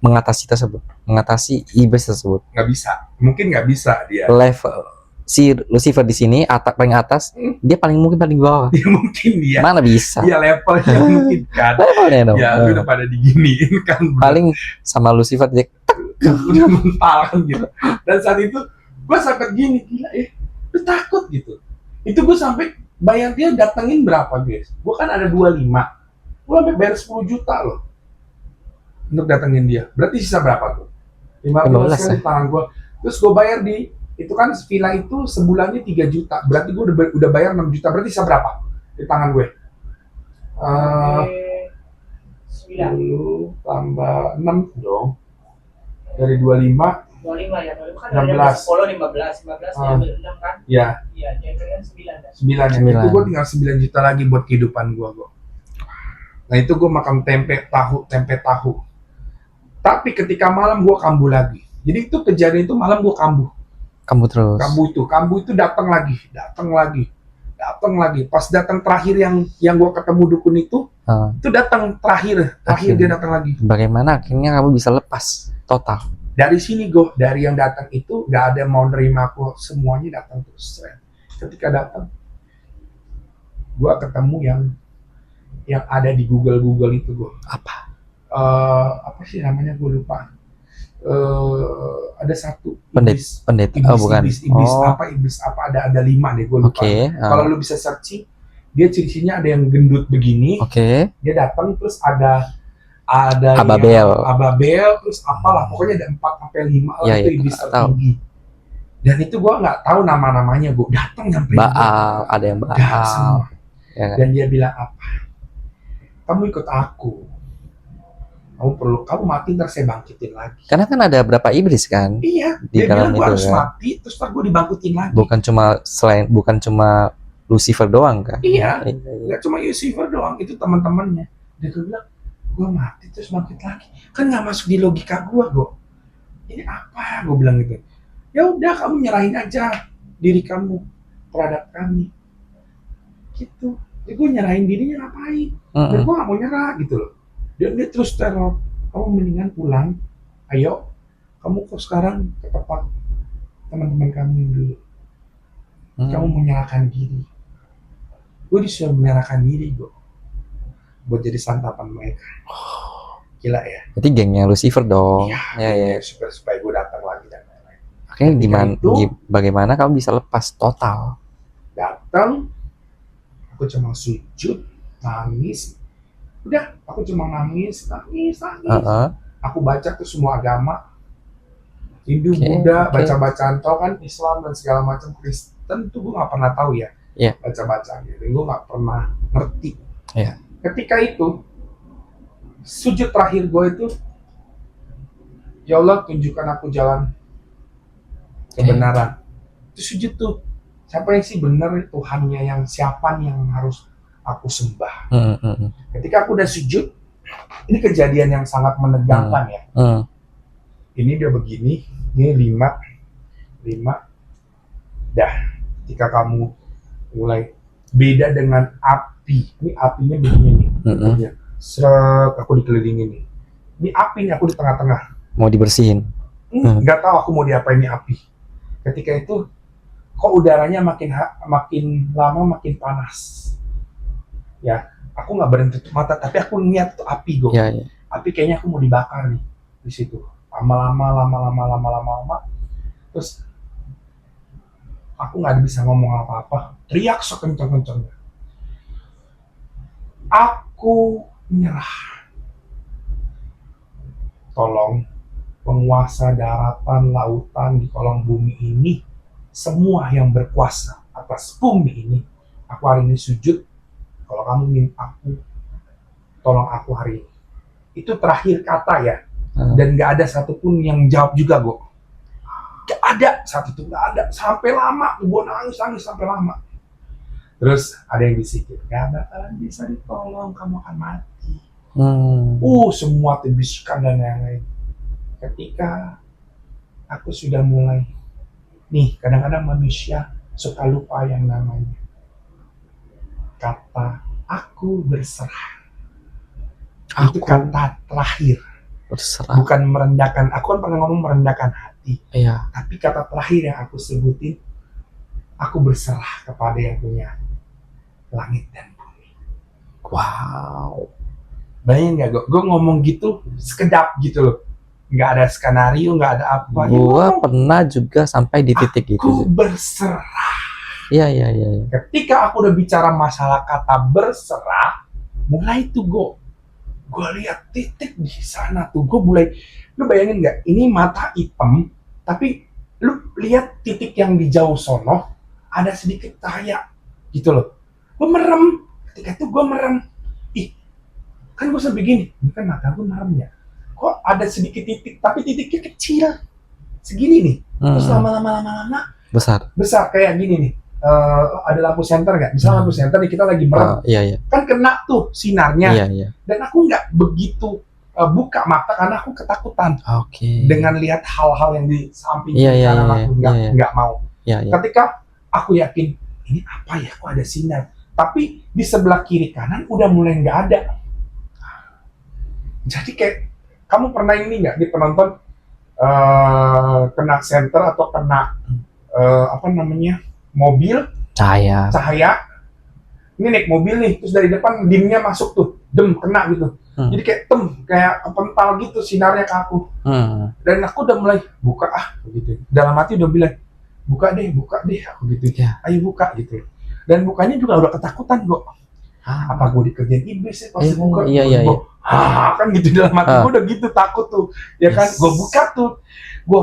mengatasi iblis tersebut. Nggak bisa. Mungkin nggak bisa dia. Level si Lucifer di sini paling atas, dia paling bawah. Ya mungkin dia. Mana bisa? Iya, levelnya mungkin kan. Levelnya dong. Ya udah pada diginiin kan. Paling sama Lucifer dia udah mental kan gitu. Dan saat itu gue sampai gini, gila ya. Gue takut gitu. Itu gue sampai bayar dia datengin berapa guys? Gue kan ada 25. Gue sampai bayar 10 juta loh untuk datengin dia. Berarti sisa berapa tuh? 15 kali tangan gue. Terus gue bayar itu kan villa itu sebulannya 3 juta. Berarti gue udah bayar 6 juta. Berarti sisa berapa di tangan gue? 10 tambah 6 dong. Dari 25 ya, 25 kan 16. ada 10, 15 diambil 6 kan? Iya. Iya, jadi kan 9 kan? 9 ya. Itu gue tinggal 9 juta lagi buat kehidupan gue. Nah itu gue makan tempe tahu. Tapi ketika malam gue kambuh lagi. Jadi itu kejadian itu malam gue kambuh. Kambuh terus. Kambuh itu datang lagi. Pas datang terakhir yang gue ketemu dukun itu datang terakhir dia datang lagi. Bagaimana akhirnya kamu bisa lepas total? Dari sini dari yang datang itu gak ada mau nerima aku, semuanya datang terus. Ketika datang, gue ketemu yang ada di Google itu gue. Apa? apa sih namanya, gue lupa. Ada satu Pendeta, oh bukan. iblis apa, ada 5 deh, gue lupa. Oke. Kalau lu bisa searching, dia ciri-cirinya ada yang gendut begini, Oke. dia datang terus ada Ababel. terus apalah, pokoknya ada 4 sampai 5 lah, Iya, itu iya, iblis tahu. tertinggi. Dan itu gue nggak tahu nama-namanya, gue datang nyampe Baal, ada yang udah Baal. semua. Ya kan? Dan dia bilang apa? Kamu ikut aku. Kamu mati ntar saya bangkitin lagi. Karena kan ada berapa iblis kan? Iya, Di dia dalam bilang gue itu harus kan. mati, terus ntar gue dibangkitin lagi. Bukan cuma Lucifer doang kan? Iya, Iya. nggak cuma Lucifer doang, itu teman-temannya. Dia tuh bilang, gue mati terus bangkit lagi. Kan nggak masuk di logika gue. Ini apa? Gue bilang gitu. Ya udah, kamu nyerahin aja diri kamu terhadap kami. Gitu. Jadi gue nyerahin dirinya ngapain? Dan gue nggak mau nyerah gitu loh. Dia terus teror, kamu mendingan pulang, ayo, kamu kok sekarang ke tempat teman-teman kamu yang dulu, kamu menyerahkan diri. Gue disuruh menyerahkan diri gue, buat jadi santapan mereka. Gila ya. Berarti gengnya Lucifer dong. Iya. Supaya gue datang lagi dan lain-lain. Oke, bagaimana kamu bisa lepas total? Datang, aku cuma sujud, nangis. Udah, aku cuma nangis. Aku baca tuh semua agama, Hindu, Buddha, baca-bacaan, tau kan, Islam dan segala macam, Kristen tuh gue nggak pernah tahu ya, baca-bacaan gitu, gue nggak pernah ngerti. Ketika itu, sujud terakhir gue itu, ya Allah tunjukkan aku jalan kebenaran. Itu sujud tuh, siapa yang sih benar, Tuhannya yang siapa yang harus aku sembah. Ketika aku udah sujud, ini kejadian yang sangat menegangkan ya. Ini dia begini, ini 5. Dah, ketika kamu mulai beda dengan api. Ini apinya begini nih. Seret, aku dikelilingi nih. Ini api nih, aku di tengah-tengah. Mau dibersihin? Nggak tahu aku mau diapain ini api. Ketika itu, kok udaranya makin lama makin panas. Ya, aku nggak berhenti tutup mata, tapi aku niat tuh api gue. Api kayaknya aku mau dibakar nih di situ. Lama-lama. Terus aku nggak bisa ngomong apa-apa, teriak sekencang-kencangnya. Aku menyerah. Tolong penguasa daratan, lautan, di kolong bumi ini, semua yang berkuasa atas bumi ini, aku hari ini sujud. Kalau kamu ingin aku, tolong aku hari ini. Itu terakhir kata ya. Dan gak ada satupun yang jawab juga, gue. Gak ada, satu tuh gak ada. Sampai lama, gue nangis sampai lama. Terus ada yang bisikin, gak bakalan bisa ditolong, kamu akan mati. Semua tuh bisikan dan yang lain. Ketika aku sudah mulai, nih kadang-kadang manusia suka lupa yang namanya kata aku berserah. Itu kata terakhir. Berserah. Bukan merendahkan. Aku kan pernah ngomong merendahkan hati. Iya. Tapi kata terakhir yang aku sebutin, aku berserah kepada yang punya langit dan bumi. Wow. Bayangin gak gue ngomong gitu sekedap gitu loh. Nggak ada skenario, nggak ada apa. Gue pernah juga sampai di titik itu. Aku berserah. Iya. Ketika aku udah bicara masalah kata berserah, mulai tuh gue lihat titik di sana tuh. Gue mulai, lu bayangin nggak? Ini mata hitam, tapi lu lihat titik yang di jauh sono ada sedikit cahaya gitu loh. Gue merem. Ketika itu gue merem. Kan gue sampai gini, bukan mata gue merem ya. Kok ada sedikit titik, tapi titiknya kecil, segini nih. Terus lama-lama besar kayak gini nih. Ada lampu senter nggak? Misalnya lampu senter nih, kita lagi merem, kan kena tuh sinarnya. Dan aku nggak begitu buka mata karena aku ketakutan dengan lihat hal-hal yang di samping kanan aku, nggak mau. Ketika aku yakin ini apa ya, kok ada sinar, tapi di sebelah kiri kanan udah mulai nggak ada. Jadi kayak kamu pernah ini nggak, di penonton kena senter atau kena mobil cahaya, ini naik mobil nih, terus dari depan dimnya masuk tuh, kena gitu. Jadi kayak kayak kepental gitu sinarnya ke aku. Dan aku udah mulai buka gitu. Dalam hati udah bilang buka deh aku gitu. Ayo buka gitu. Dan bukanya juga udah ketakutan kok. Apa gue dikerjain iblis ya pas buka? Iya. Kan gitu dalam hati gue udah gitu takut tuh. Ya kan, gue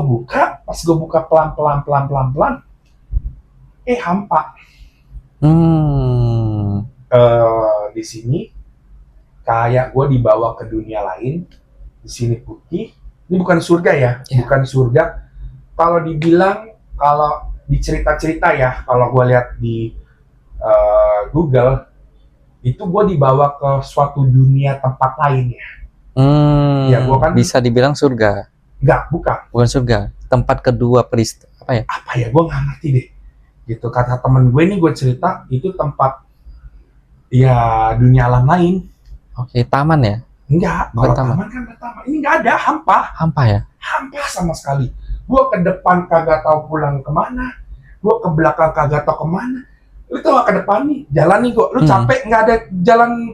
buka, pas gue buka pelan, hampa. Di sini kayak gue dibawa ke dunia lain. Di sini putih. Ini bukan surga ya, bukan surga. Kalau dibilang, kalau di cerita-cerita ya, kalau gue lihat di Google, itu gue dibawa ke suatu dunia tempat lain ya. Ya, gue kan bisa dibilang surga. Enggak, bukan surga. Tempat kedua apa ya? Gue nggak ngerti deh. Gitu kata temen gue nih, gue cerita itu tempat ya dunia alam lain. Oke, taman ya? Enggak, kalau taman kan ada taman. Ini nggak ada, hampa ya? Hampa sama sekali. Gue ke depan kagak tahu pulang kemana, gue ke belakang kagak tahu kemana. Lu tau gak ke depan nih, jalan nih gue, lu capek nggak ada jalan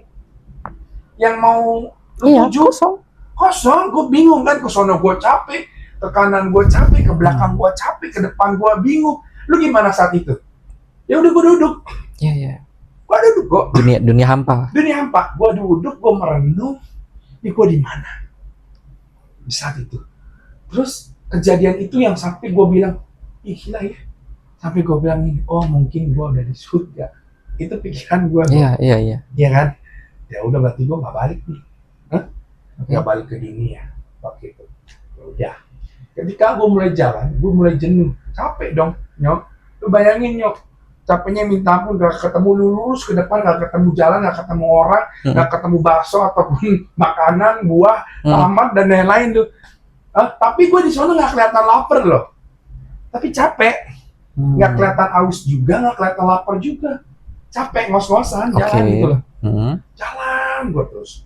yang mau tuju, kosong, gue bingung kan, ke sono gue capek, ke kanan gue capek, ke belakang gue capek, ke depan gue bingung. Lu gimana saat itu? Ya udah gue duduk. Iya. Gue duduk kok. Dunia hampa. Gue duduk, gue merenung. Ini gue di mana? Di saat itu. Terus kejadian itu yang sampai gue bilang, ih gila ya. Sampai gue bilang ini, oh mungkin gue udah di surga. Itu pikiran gue. Iya. Iya kan? Ya udah berarti gue nggak balik nih. Nggak balik ke dunia waktu itu. Ya. Ketika gue mulai jalan, gue mulai jenuh, capek dong, Nyok. Lu bayangin Nyok, capeknya minta ampun, gak ketemu, lurus ke depan, gak ketemu jalan, gak ketemu orang, gak ketemu bakso ataupun makanan, buah, tamat dan lain-lain tuh. Tapi gue di sana nggak kelihatan lapar loh, tapi capek, nggak kelihatan aus juga, nggak kelihatan lapar juga, capek ngos-ngosan jalan gitu loh. Jalan gue terus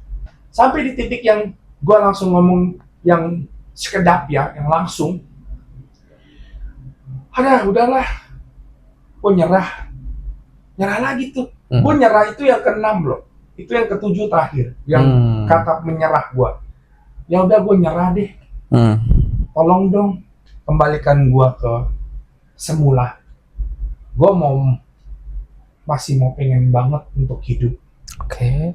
sampai di titik yang gue langsung ngomong yang sekedap ya, yang langsung, udahlah, gue nyerah lagi tuh. Gue nyerah itu yang ke-6 loh, itu yang ke-7 terakhir, yang kata menyerah gue. Ya udah gue nyerah deh, tolong dong kembalikan gue ke semula. Gue masih mau pengen banget untuk hidup.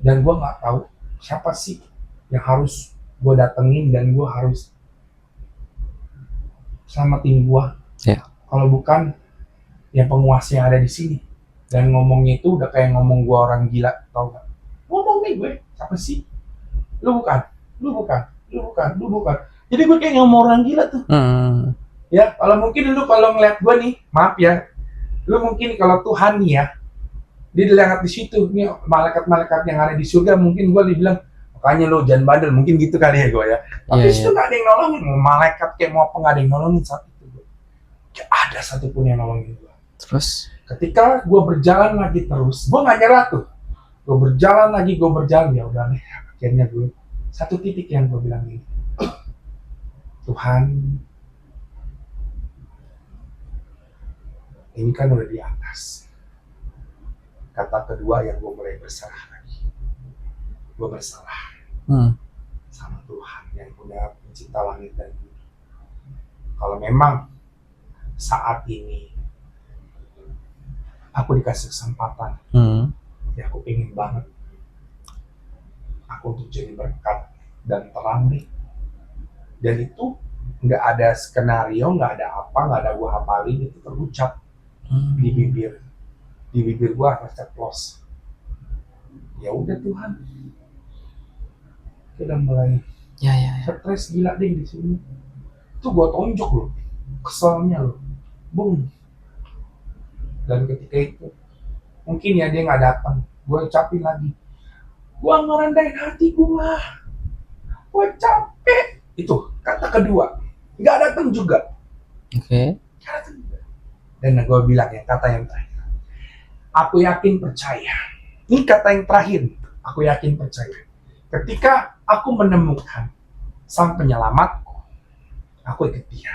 Dan gue nggak tahu siapa sih yang harus gue datengin dan gue harus selamatin gue. Kalau bukan yang penguasa yang ada di sini. Dan ngomongnya itu udah kayak ngomong gue orang gila, tau gak? Ngomong nih gue, siapa sih? Lu bukan. Jadi gue kayak ngomong orang gila tuh. Ya, kalau mungkin lu kalau ngeliat gue nih, maaf ya, lu mungkin kalau Tuhan nih ya, dia dilihat di situ, nih malaikat-malaikat yang ada di surga, mungkin gue dibilang, makanya lu jangan bandel, mungkin gitu kali ya gue ya. Tapi situ gak ada yang nolongin, mau malaikat kayak mau apa gak ada yang nolongin saat itu gue. Gak ada satupun yang nolongin gue. Terus? Ketika gue berjalan lagi terus, gue gak nyerah tuh. Gue berjalan, ya udah nih, akhirnya gue, satu titik yang gue bilang ini, Tuhan, ini kan udah di atas. Kata kedua yang gue mulai bersalah lagi. Gue bersalah sama Tuhan yang punya pencipta langit dan bumi. Kalau memang saat ini aku dikasih kesempatan, ya aku pengen banget aku untuk jadi berkat dan terang nih. Dan itu nggak ada skenario, nggak ada apa, nggak ada gue hafalin, itu terucap di bibir gue harus ceplos. Ya udah Tuhan, kita udah mulai stres gila deh di sini. Itu gue tonjok loh, keselnya loh, bung. Dan ketika itu mungkin ya dia nggak datang, gue ucapin lagi, gue ngerendahin hati gue capek. Itu kata kedua, nggak datang juga. Dan gue bilang yang kata yang terakhir, aku yakin percaya. Ini kata yang terakhir, aku yakin percaya. Ketika aku menemukan sang penyelamatku, aku ikut dia.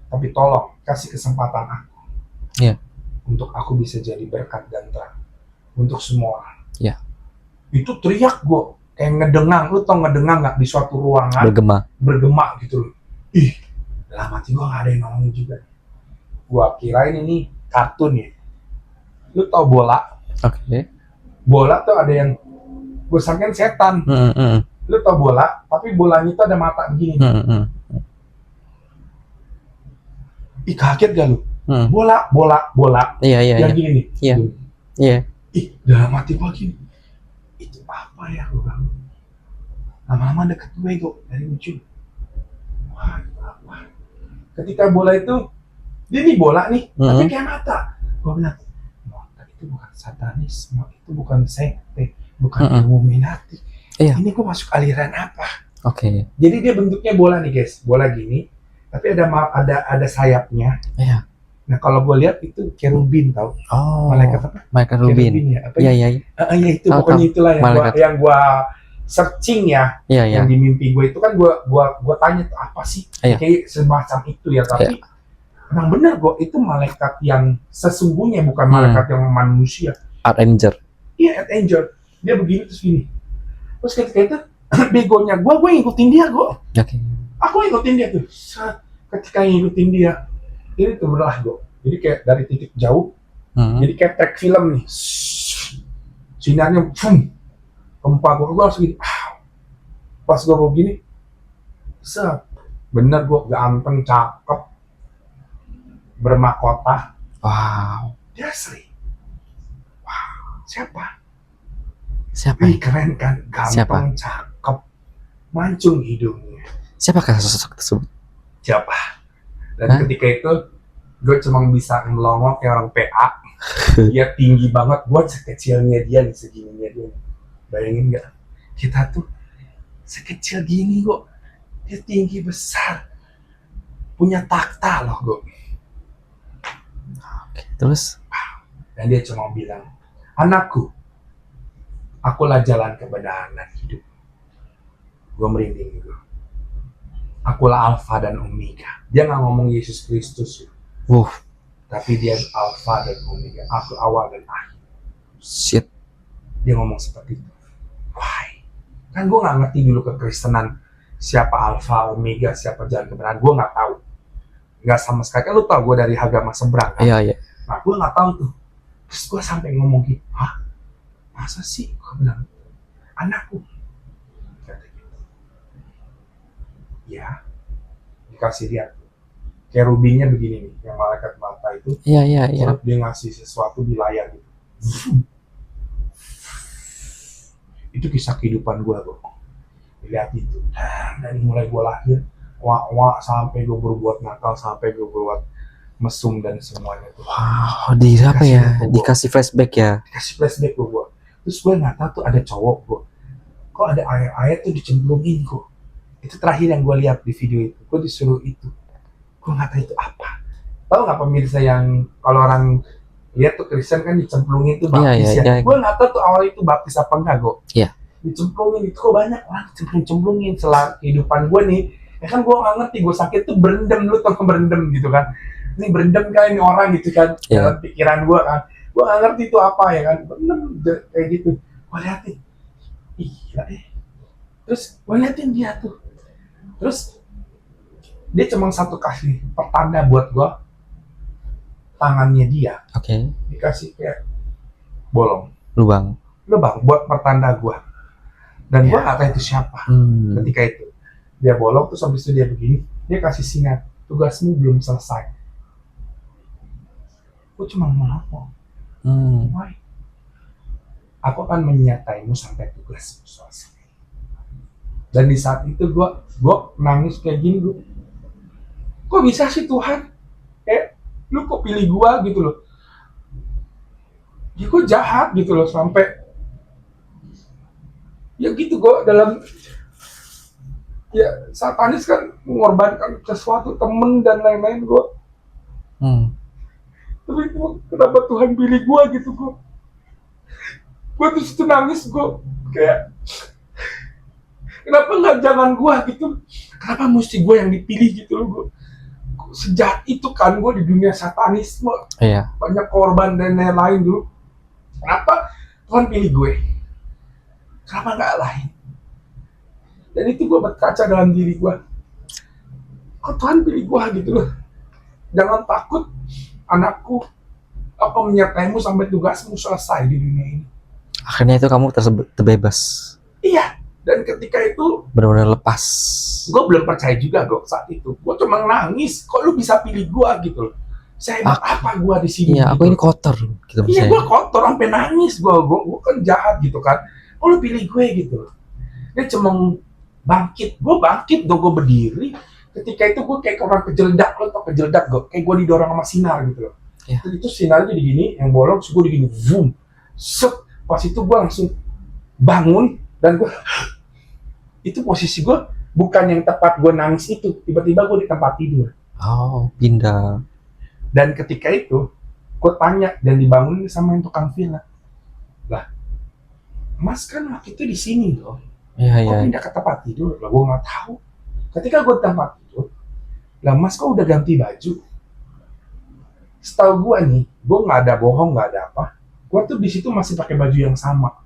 Tapi tolong kasih kesempatan aku, untuk aku bisa jadi berkat dan terang untuk semua orang. Itu teriak gue, kayak ngedengang. Lu tau ngedengang nggak di suatu ruangan bergema gitu loh. Ih, dalam hati gue nggak ada yang ngomong juga. Gue kirain ini kartun ya. Lu tau bola? Oke. Bola tuh ada yang gue sangkain setan. Lu tau bola, tapi bolanya tuh ada mata begini. Ih, kaget gak lu? Bola. Iya. Yang gini nih. Iya. Ih, dalam hati gue gini. Itu apa ya gue bilang. Lama-lama deket gue dari ujung. Wah, itu apa? Ketika bola itu, dia nih bola nih, tapi kayak mata. Gue bilang, itu bukan satanisme, itu bukan sekte, bukan Illuminati. Iya. Ini gue masuk aliran apa? Oke. Jadi dia bentuknya bola nih guys, bola gini, tapi ada sayapnya. Iya. Nah kalau gue lihat itu kerubin tau? Oh. Malaikat apa? Malaikat Rubin. Ya? Apa Iya. ya itu pokoknya itulah yang gue searching ya. Iya. Yang di mimpi gue itu kan gue tanya tuh apa sih? Iya. Kayak semacam itu ya, tapi emang bener gue itu malaikat yang sesungguhnya, bukan malaikat yang manusia. Archanger. Iya, Archanger. Dia begini terus gini. Terus ketika itu begonya gue ngikutin dia Oke. Aku ngikutin dia tuh. Ketika ngikutin dia, ini tuh belah gue. Jadi kayak dari titik jauh, jadi kayak track film nih. Sinarnya, kempa gue langsung gini. Pas gue begini, bener gue ganteng, cakep, bermahkota. Wow. Dia asli. Wow, siapa? Ih, keren kan, ganteng, cakep, mancung hidungnya. Siapakah sosok tersebut? Siapa? Dan ketika itu gue cuma bisa melongok kayak orang PA. Dia tinggi banget, gue sekecilnya dia nih, segininya dia. Bayangin nggak? Kita tuh sekecil gini kok, dia tinggi besar, punya takhta loh gue. Oke, terus? Dan dia cuma bilang, anakku, akulah jalan kebenaran dan hidup. Gue merinding gitu. Akulah Alfa dan Omega. Dia nggak ngomong Yesus Kristus, tapi dia Alfa dan Omega. Aku awal dan akhir. Shit. Dia ngomong seperti itu. Why? Kan gue nggak ngerti dulu kekristenan. Siapa Alfa, Omega, siapa jalan kebenaran. Gue nggak tahu. Nggak sama sekali. Kan lu tau gue dari agama seberang kan? Iya. Nah gue nggak tahu tuh. Terus gue sampai ngomong gitu. Hah? Masa sih? Gue bilang, anakku. Kata gitu. Ya, dikasih lihat. Kerubinnya begini nih, yang malaikat mata itu. Iya. Dia ngasih sesuatu di layar gitu. Itu kisah kehidupan gue kok. Lihat itu. Dari mulai gue lahir, sampai gue berbuat nakal, sampai gue berbuat mesum dan semuanya tuh. Wow, dikasih flashback ya? Dikasih flashback gue. Terus gue nggak tahu tuh ada cowok gue. Kok ada ayat-ayat tuh dicemplungin kok. Itu terakhir yang gue lihat di video itu. Gue disuruh itu. Gue nggak tahu itu apa. Tahu nggak pemirsa yang kalau orang lihat tuh Kristen kan dicemplungin tuh baptis ya. Gue nggak tahu tuh awal itu baptis apa enggak kok. Iya. Dicemplungin itu kok banyak orang dicemplungin setelah kehidupan gue nih. Ya kan gue nggak ngerti, gue sakit tuh berendam, lu tau berendam gitu kan. Ini berendam kan ini orang gitu kan. Dalam pikiran gue kan. Gue nggak ngerti itu apa ya kan. Berendam kayak gitu. Gue liatin. Iya Terus gue liatin dia tuh. Terus dia cuma satu kasih pertanda buat gue, tangannya dia. Oke. Dikasih kayak bolong, lubang buat pertanda gue. Dan gue nggak tahu itu siapa. Ketika itu dia bolong, terus habis itu dia begini, dia kasih sinyal, tugasmu belum selesai. Gue cuma ngomong, why? Aku akan menyertaimu sampai tugasmu selesai. Dan di saat itu gue nangis kayak gini, kok bisa sih Tuhan? Lu kok pilih gue gitu loh? Ya gue jahat gitu loh, sampai ya gitu gue dalam ya satanis kan mengorbankan sesuatu, temen dan lain-lain gue. Tapi kenapa Tuhan pilih gue gitu gue terus itu nangis, gue kayak kenapa nggak jangan gue gitu, kenapa mesti gue yang dipilih gitu loh. Gue sejak itu kan gue di dunia satanisme, banyak korban dan lain-lain dulu. Kenapa Tuhan pilih gue? Kenapa nggak lain? Dan itu gue berkaca dalam diri gue. Kok Tuhan pilih gue gitu loh. Jangan takut, anakku. Aku menyertaimu sampai tugasmu selesai di dunia ini. Akhirnya itu kamu terbebas. Iya. Dan ketika itu benar-benar lepas. Gue belum percaya juga gue saat itu. Gue cuma nangis. Kok lu bisa pilih gue gitu loh? Sehebat apa gue di sini? Iya, gitu. aku ini kotor gitu. Iya, gue kotor sampai nangis. Gue kan jahat gitu kan. Kok lu pilih gue gitu loh? Dia cuma bangkit. Gue bangkit, gue berdiri. Ketika itu gue kayak orang kejeledak. Lo tau kejeledak gue? Kayak gue didorong sama sinar gitu loh. Ya. Itu sinarnya jadi gini, yang bolong, terus gue digini, boom, set. Pas itu gue langsung bangun dan gue itu posisi gue bukan yang tepat gue nangis itu, tiba-tiba gue di tempat tidur. Oh, pindah. Dan ketika itu gue tanya dan dibangunin sama yang tukang villa, lah, Mas kan waktu itu di sini loh, kok pindah ke tempat tidur? Lah gue nggak tahu. Ketika gue di tempat tidur, lah Mas kok udah ganti baju? Setahu gue nih, gue nggak ada bohong, nggak ada apa. Gue tuh di situ masih pakai baju yang sama.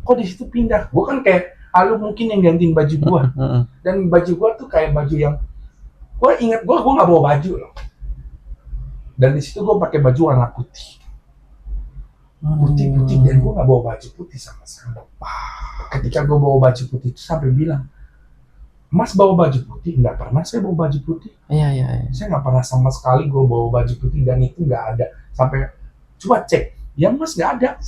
Kok di situ pindah? Gue kan kayak, lu mungkin yang gantiin baju gue. Dan baju gue tuh kayak baju yang, gue inget gue nggak bawa baju loh. Dan di situ gue pakai baju warna putih, putih dan gue nggak bawa baju putih sama sekali. Ketika gue bawa baju putih itu sampai bilang, Mas bawa baju putih? Nggak pernah saya bawa baju putih. Iya. Saya nggak pernah sama sekali gue bawa baju putih dan itu nggak ada. Sampai coba cek, ya Mas nggak ada.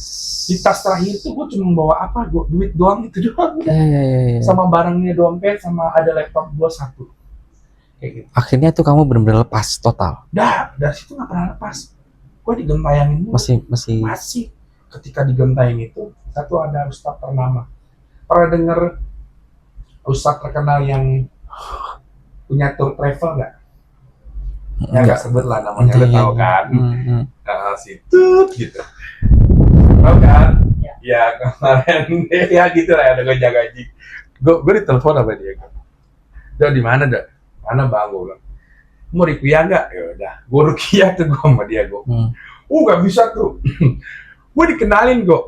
Di tas terakhir itu gue cuma bawa apa? Duit doang itu doang. Iya. Sama barangnya dompet, sama ada laptop gue satu. Kayak gitu. Akhirnya tuh kamu benar-benar lepas total. Dari situ nggak pernah lepas. Gue digentayangin masih. Ketika digentayang itu, satu ada Ustadz ternama. Pernah denger Ustadz terkenal yang punya tour travel nggak? Ya nggak sebut lah namanya, lo tau kan? Situ gitu. Tau kan? Ya kemarin ya gitu lah, ada gaji. Gue ditelepon sama dia. Dia di mana dah? Mana bang? Gue bilang, mau rukiah nggak? Ya udah, gue rukiah tuh gue sama dia gue. Nggak bisa tuh. Gue dikenalin gue.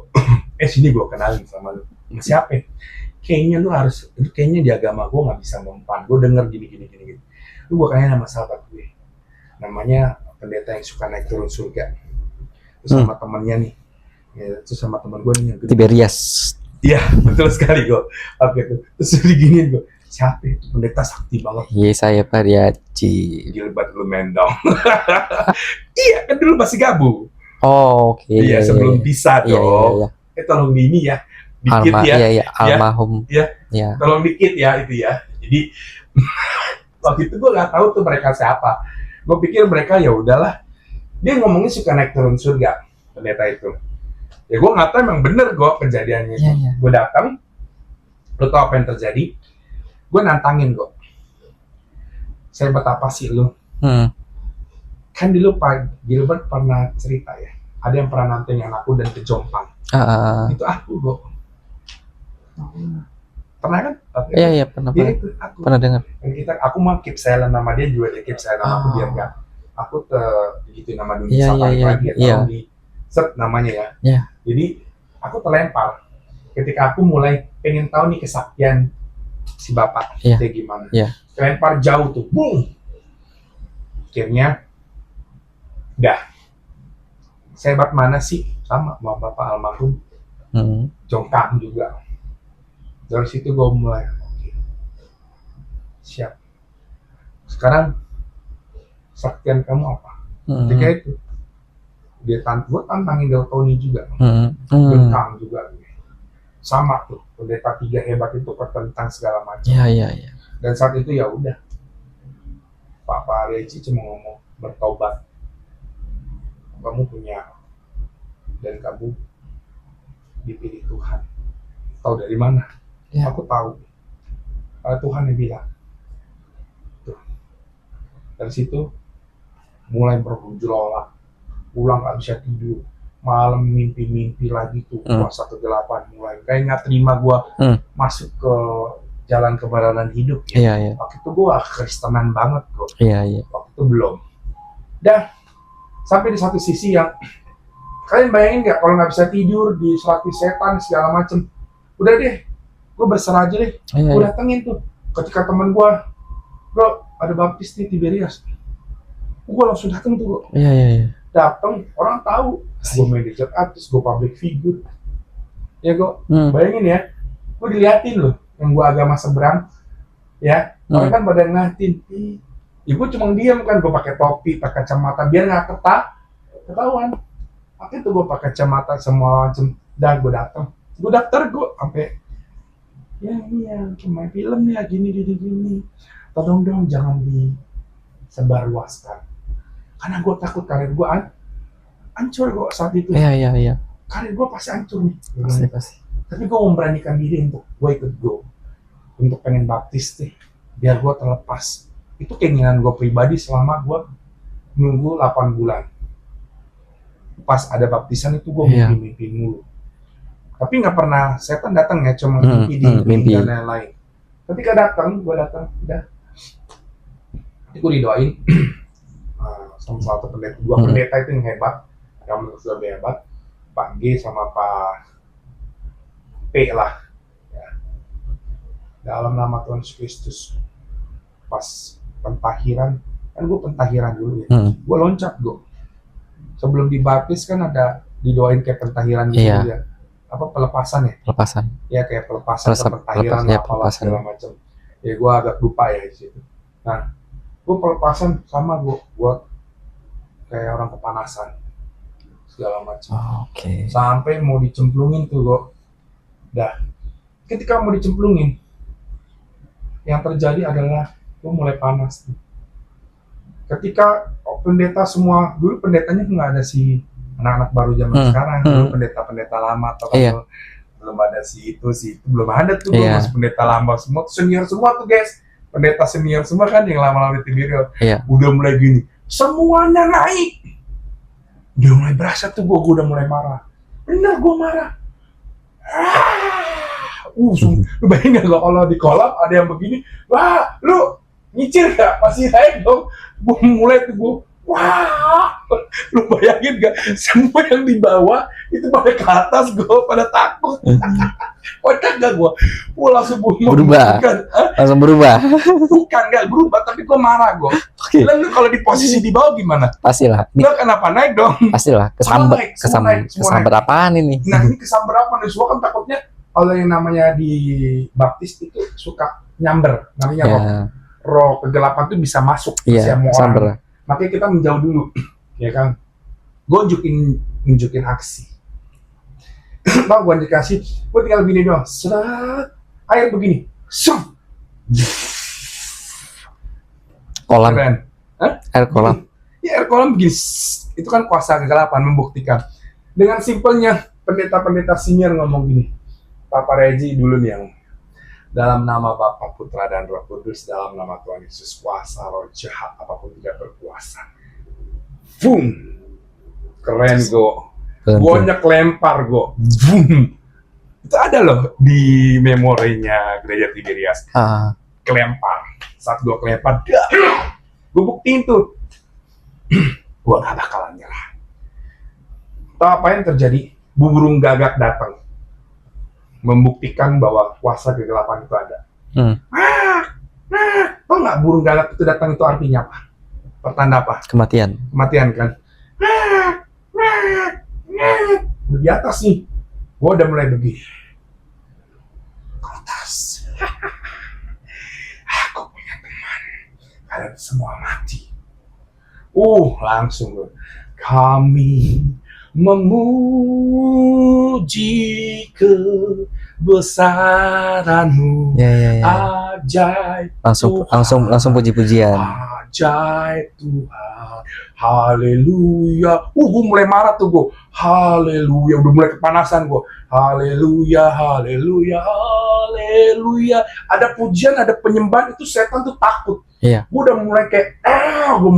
Sini gue kenalin sama lu. Siapa? Kayaknya di agama gue nggak bisa mempan. Gue denger gini. Lu gue kayaknya nama sahabat gue. Namanya pendeta yang suka naik turun surga. Terus sama temennya nih. Ya, terus sama teman gue nih yang gede. Tiberias. Iya, betul sekali gue. Oke tuh. Terus diginiin gue. Siapa itu? Pendeta sakti banget. Iya, saya Pariaci. Gilbat lu mendong. Iya, kan dulu masih gabung. Oh, oke. Iya, sebelum bisa dong. Iya. Tolong di ini ya. Dikit Iya, almarhum. Iya. Tolong dikit ya itu ya. Jadi waktu itu gue nggak tahu tuh mereka siapa. Gue pikir mereka ya udahlah. Dia ngomongnya suka naik turun surga, pendeta itu. Ya gue nggak tahu emang bener gue kejadiannya. Iya. Gue datang, lo tau apa yang terjadi? Gue nantangin gue. Saya betapa sih lu? Kan dulu Pak Gilbert pernah cerita ya. Ada yang pernah nantangin aku dan ke Jompang. Itu aku gue. Pernah kan? Iya, pernah. Dia itu aku. Pernah dengar. Aku mau keep silent nama dia juga, dia keep silent nama aku biar nggak aku gitu nama dunia lagi atau di search namanya ya. Iya. Jadi aku terlempar ketika aku mulai pengen tahu nih kesaktian si bapak kayak gimana. Terlempar jauh tuh, boom. Akhirnya, sehebat mana sih sama bapak almarhum. Jongkang juga. Dari situ gue mulai, siap. Sekarang kesaktian kamu apa? Ketika itu gue tantangin Del Tony juga, Jongkang juga, sama tuh pendeta 3 hebat itu pertentang segala macam. Iya. Dan saat itu ya udah, Pak Reci cuma ngomong bertobat, kamu punya dan kamu dipilih Tuhan. Tahu dari mana? Ya. Aku tahu. Tuhan yang bilang. Tuh. Dari situ mulai bergejolak, pulang nggak bisa tidur, malam mimpi lagi tuh, puasa kegelapan mulai. Kayak nggak terima gue masuk ke jalan kebenaran hidup. Ya. Iya. Waktu itu gue Kristenan banget kok. Iya. Waktu itu belum. Dan sampai di satu sisi yang kalian bayangin nggak kalau nggak bisa tidur, diselati setan segala macem, udah deh, gue berserah aja deh. Iya, Gue iya. datengin tuh, ketika temen gue, bro ada baptis di Tiberias, gue langsung dateng tuh, Iya, iya, iya. dateng, orang tahu gue manajer artis, gue public figure, ya gue bayangin ya, gue diliatin loh, yang gue agama seberang, ya, orang kan pada ngeliatin, ya gue cuma diam kan, gue pakai topi, pakai kacamata, biar nggak ketahuan. Tapi tuh gue pakai kacamata semua macam, dan gue datang, gue daftar gue sampai, ya iya, cuma film ya gini, tolong dong jangan disebarluaskan, karena gue takut karir gue hancur gue saat itu. Iya. Karir gue pasti hancur nih. Pasti. Tapi gue memberanikan diri untuk gue ikut untuk pengen baptis deh, biar gue terlepas. Itu keinginan gue pribadi selama gue nunggu 8 bulan. Pas ada baptisan itu gue mimpi mulu. Tapi nggak pernah setan datang ya, cuma mimpi dan lain-lain. Ketika gue datang, udah. Nanti gue didoain sama salah satu pendeta. Dua pendeta itu yang hebat, yang menurut gue lebih hebat, Pak G sama Pak P lah. Ya. Dalam nama Tuhan Yesus Kristus. Pas pentahiran, kan gue pentahiran dulu ya. Gue loncat gue. Sebelum dibaptis kan ada didoain kayak pentahiran gitu ya. Apa pelepasan ya? Pelepasan. Ya kayak pelepasan pentahiran apalah segala macam. Ya gue agak lupa ya di situ. Nah, gue pelepasan sama gue kayak orang kepanasan segala macam. Sampai mau dicemplungin tuh gue. Dah. Ketika mau dicemplungin, yang terjadi adalah gue mulai panas. Ketika pendeta semua, dulu pendetanya nggak ada si anak-anak baru zaman sekarang, dulu pendeta-pendeta lama atau belum ada si itu belum ada tuh, masih pendeta lama semua, senior semua tuh guys, pendeta senior semua kan yang lama-lama di Tiberias, udah mulai gini, semuanya naik, udah mulai berasa tuh gue udah mulai marah, bener gue marah, lu bayangin gak kalau di kolam ada yang begini, wah lu nyicil gak? Pasti naik dong. Gue mulai tuh gue, wah, lu bayangin gak? Semua yang di bawah itu pada ke atas, gue pada takut. Kocak gak gue? Gue langsung berubah. Langsung berubah. Bukan gak berubah, tapi gue marah gue. Lalu kalau di posisi di bawah gimana? Pastilah. Lo kenapa naik dong? Pastilah. Kesambar apaan ini? Nah ini kesambar apa nih? Semua kan takutnya kalau yang namanya di baptis itu suka nyamber, namanya roh kegelapan itu bisa masuk ke semua orang. Makanya kita menjauh dulu, ya kan? Gue nunjukin aksi. Bang, gue dikasih, gue tinggal gini doang, seret, air begini, sum, kolam, air kolam, ya air kolam begini, itu kan kuasa kegelapan membuktikan. Dengan simpelnya pendeta-pendeta senior ngomong gini, Papa Regi dulu nih yang dalam nama Bapa, Putra, dan Roh Kudus, dalam nama Tuhan Yesus, kuasa roh jahat apapun tidak berkuasa. Boom, keren go, gue lempar go, boom. Itu ada loh di memorinya gereja Tiberias. Kelempar, saat gue kelempar, gue buktiin tuh, gue gak bakalan nyerah. Tahu apa yang terjadi? Burung gagak datang. Membuktikan bahwa kuasa kegelapan itu ada. Tau nggak burung gagak itu datang itu artinya apa? Pertanda apa? Kematian kan? Di atas nih, gue udah mulai begini. Ke atas. Aku punya teman. Kalian semua mati. Langsung kami memuji kebesaran-Mu, ajaib langsung puji-pujian, ajaib Tuhan, haleluya. Gue mulai marah tuh gue, haleluya, udah mulai kepanasan gue, haleluya, haleluya, haleluya. Ada pujian, ada penyembahan, itu setan tuh takut. Gue udah mulai kayak, gue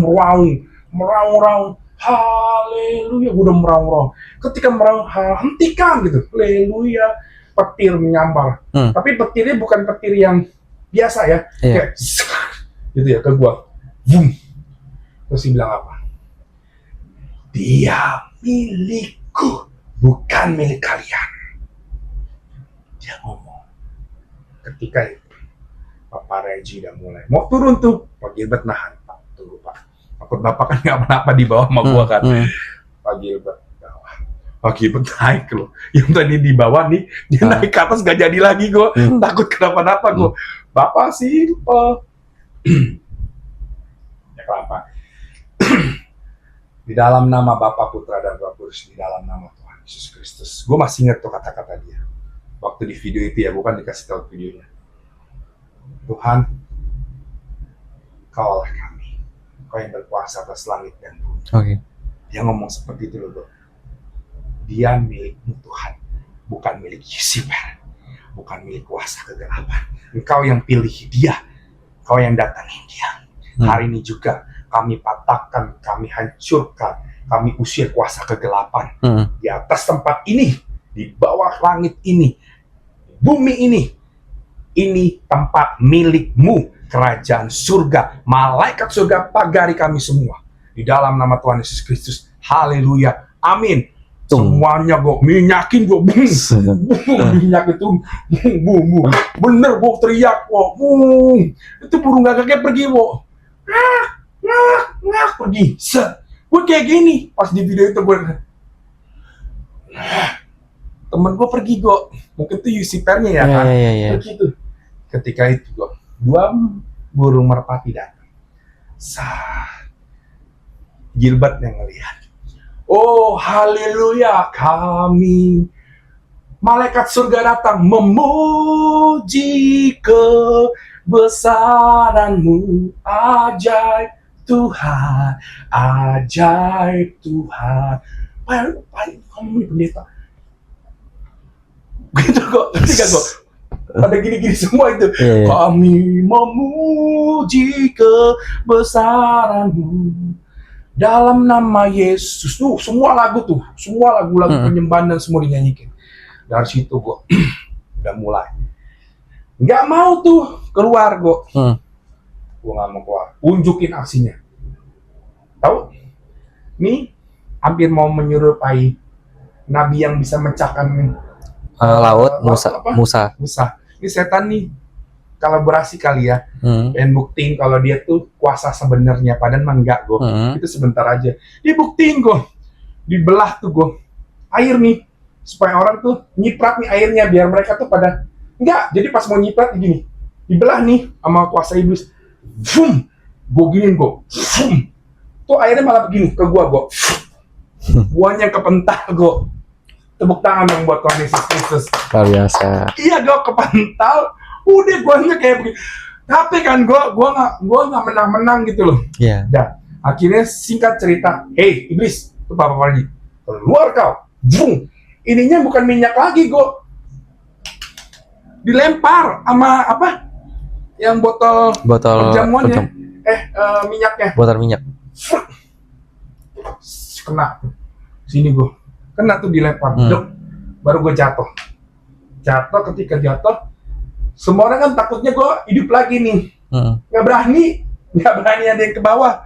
meraung, haleluya, gue udah meraung. Ketika meraung, hentikan gitu, haleluya, petir menyambar. Tapi petirnya bukan petir yang biasa ya, kayak gitu ya ke gue. Boom. Terus dia bilang apa? Dia milikku, bukan milik kalian. Dia ngomong. Ketika itu Bapak Reji udah mulai mau turun tuh, Pak Gilbert nahan, Pak tunggu Pak, takut Bapak kan nggak apa-apa di bawah sama gua kan. Pak Gilbert bawah, Pak Gilbert naik loh, yang tadi di bawah nih dia naik ke atas gak jadi lagi gua, takut kenapa-napa gua. Bapak simple. Ya kenapa? Di dalam nama Bapa, Putra, dan Roh Kudus, di dalam nama Tuhan Yesus Kristus. Gue masih ingat tuh kata-kata dia. Waktu di video itu ya, bukan dikasih tahu videonya. Tuhan, Kau Allah kami. Kau yang berkuasa atas langit dan bumi. Oke. Dia ngomong seperti itu loh, bro. Dia milikmu Tuhan, bukan milik Lucifer, bukan milik kuasa kegelapan. Engkau yang pilih dia, Kau yang datangin dia. Hari ini juga kami patahkan, kami hancurkan, kami usir kuasa kegelapan di atas tempat ini, di bawah langit ini, bumi ini. Ini tempat milikmu, kerajaan surga, malaikat surga pagari kami semua. Di dalam nama Tuhan Yesus Kristus. Haleluya. Amin. Semuanya gue minyakin gue, minyak itu, bener gue teriak gue, itu burung gagaknya pergi gue, pergi, gue kayak gini, pas di video itu gue, temen gue pergi gue, mungkin tuh Lucifernya ya kan, pergi tuh, ketika itu gue, dua burung merpati datang, Gilbert yang ngelihat. Oh haleluya, kami malaikat surga datang memuji kebesaran-Mu, ajaib Tuhan, ajaib Tuhan. Paling kamu pendeta gitu kok, ketika kok ada gini-gini semua itu, kami memuji kebesaran-Mu dalam nama Yesus. Tuh semua lagu penyembahan dan semua dinyanyikan. Dari situ gue udah mulai nggak mau tuh keluar gue. Gue nggak mau keluar, unjukin aksinya. Tahu nih, hampir mau menyerupai nabi yang bisa mecahkan laut, Musa. Ini setan nih kolaborasi kali ya, pengen buktiin kalau dia tuh kuasa sebenarnya, padahal mah enggak gue, itu sebentar aja. Dia buktiin gue, dibelah tuh gue, air nih, supaya orang tuh nyiprat nih airnya, biar mereka tuh pada, enggak, jadi pas mau nyiprat gini, dibelah nih sama kuasa iblis, gue giniin gue, tuh airnya malah begini ke gue, guanya kepental gue, tepuk tangan dong buat Tuhan Yesus Kristus. Luar biasa. Iya gue kepental, udah guanya kayak begini. Tapi kan gue nggak menang-menang gitu loh. Iya. Dan akhirnya singkat cerita, hey iblis, tuh Bapak pergi, keluar kau. Bung, ininya bukan minyak lagi gue, dilempar sama apa? Yang botol jamuannya, minyaknya. Botol minyak. Kena sini gue, kena tuh dilempar, baru gue jatuh. Ketika jatuh, semua orang kan takutnya gue hidup lagi nih, nggak berani ada yang ke bawah.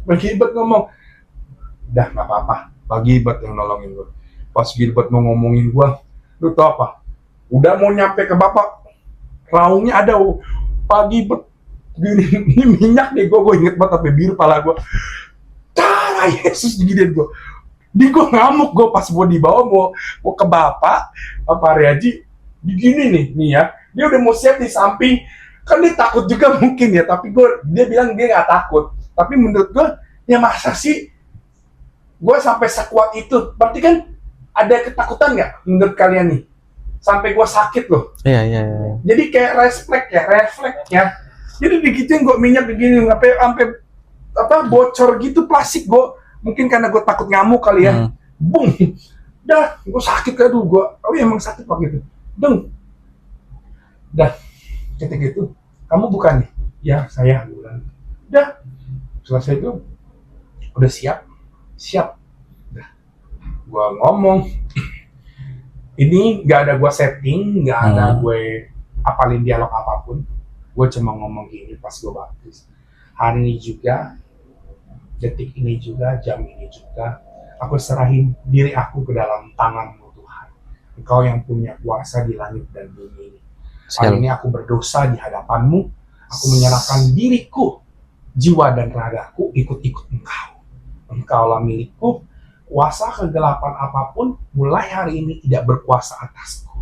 Pak Gilbert ngomong, dah nggak apa-apa, Pak Gilbert yang nolongin gue. Pas Gilbert mau ngomongin gue, lu tau apa? Udah mau nyampe ke bapak, raungnya ada, Pak Gilbert, ini minyak deh, gue inget banget sampai biru pala gue. Cara Yesus diginiin gue. Gue ngamuk, gue pas gue di bawah mau ke bapak Reji, begini nih ya. Dia udah mau siap di samping, kan dia takut juga mungkin ya, tapi dia bilang dia nggak takut. Tapi menurut gue, ya masa sih gue sampai sekuat itu? Berarti kan ada ketakutan nggak menurut kalian nih? Sampai gue sakit loh. Iya. Jadi kayak refleks ya. Jadi digituin gue minyak begini, sampai bocor gitu plastik gue. Mungkin karena gue takut ngamuk kali ya. Bung, dah gue sakit kayak dulu gue. Oh emang sakit pak gitu. Deng. Dah, ketika itu, kamu bukan nih? Ya, saya bilang. Dah, selesai itu, udah siap. Dah, gue ngomong. Ini gak ada gue setting, gak ada gue apalin dialog apapun. Gue cuma ngomong gini pas gue baptis. Hari ini juga, detik ini juga, jam ini juga, aku serahin diri aku ke dalam tangan-Mu Tuhan. Engkau yang punya kuasa di langit dan bumi ini. Hari Sekali. ini aku berdosa di hadapanmu. Aku menyerahkan diriku, jiwa dan ragaku ikut-ikut Engkau. Engkaulah milikku. Kuasa kegelapan apapun mulai hari ini tidak berkuasa atasku.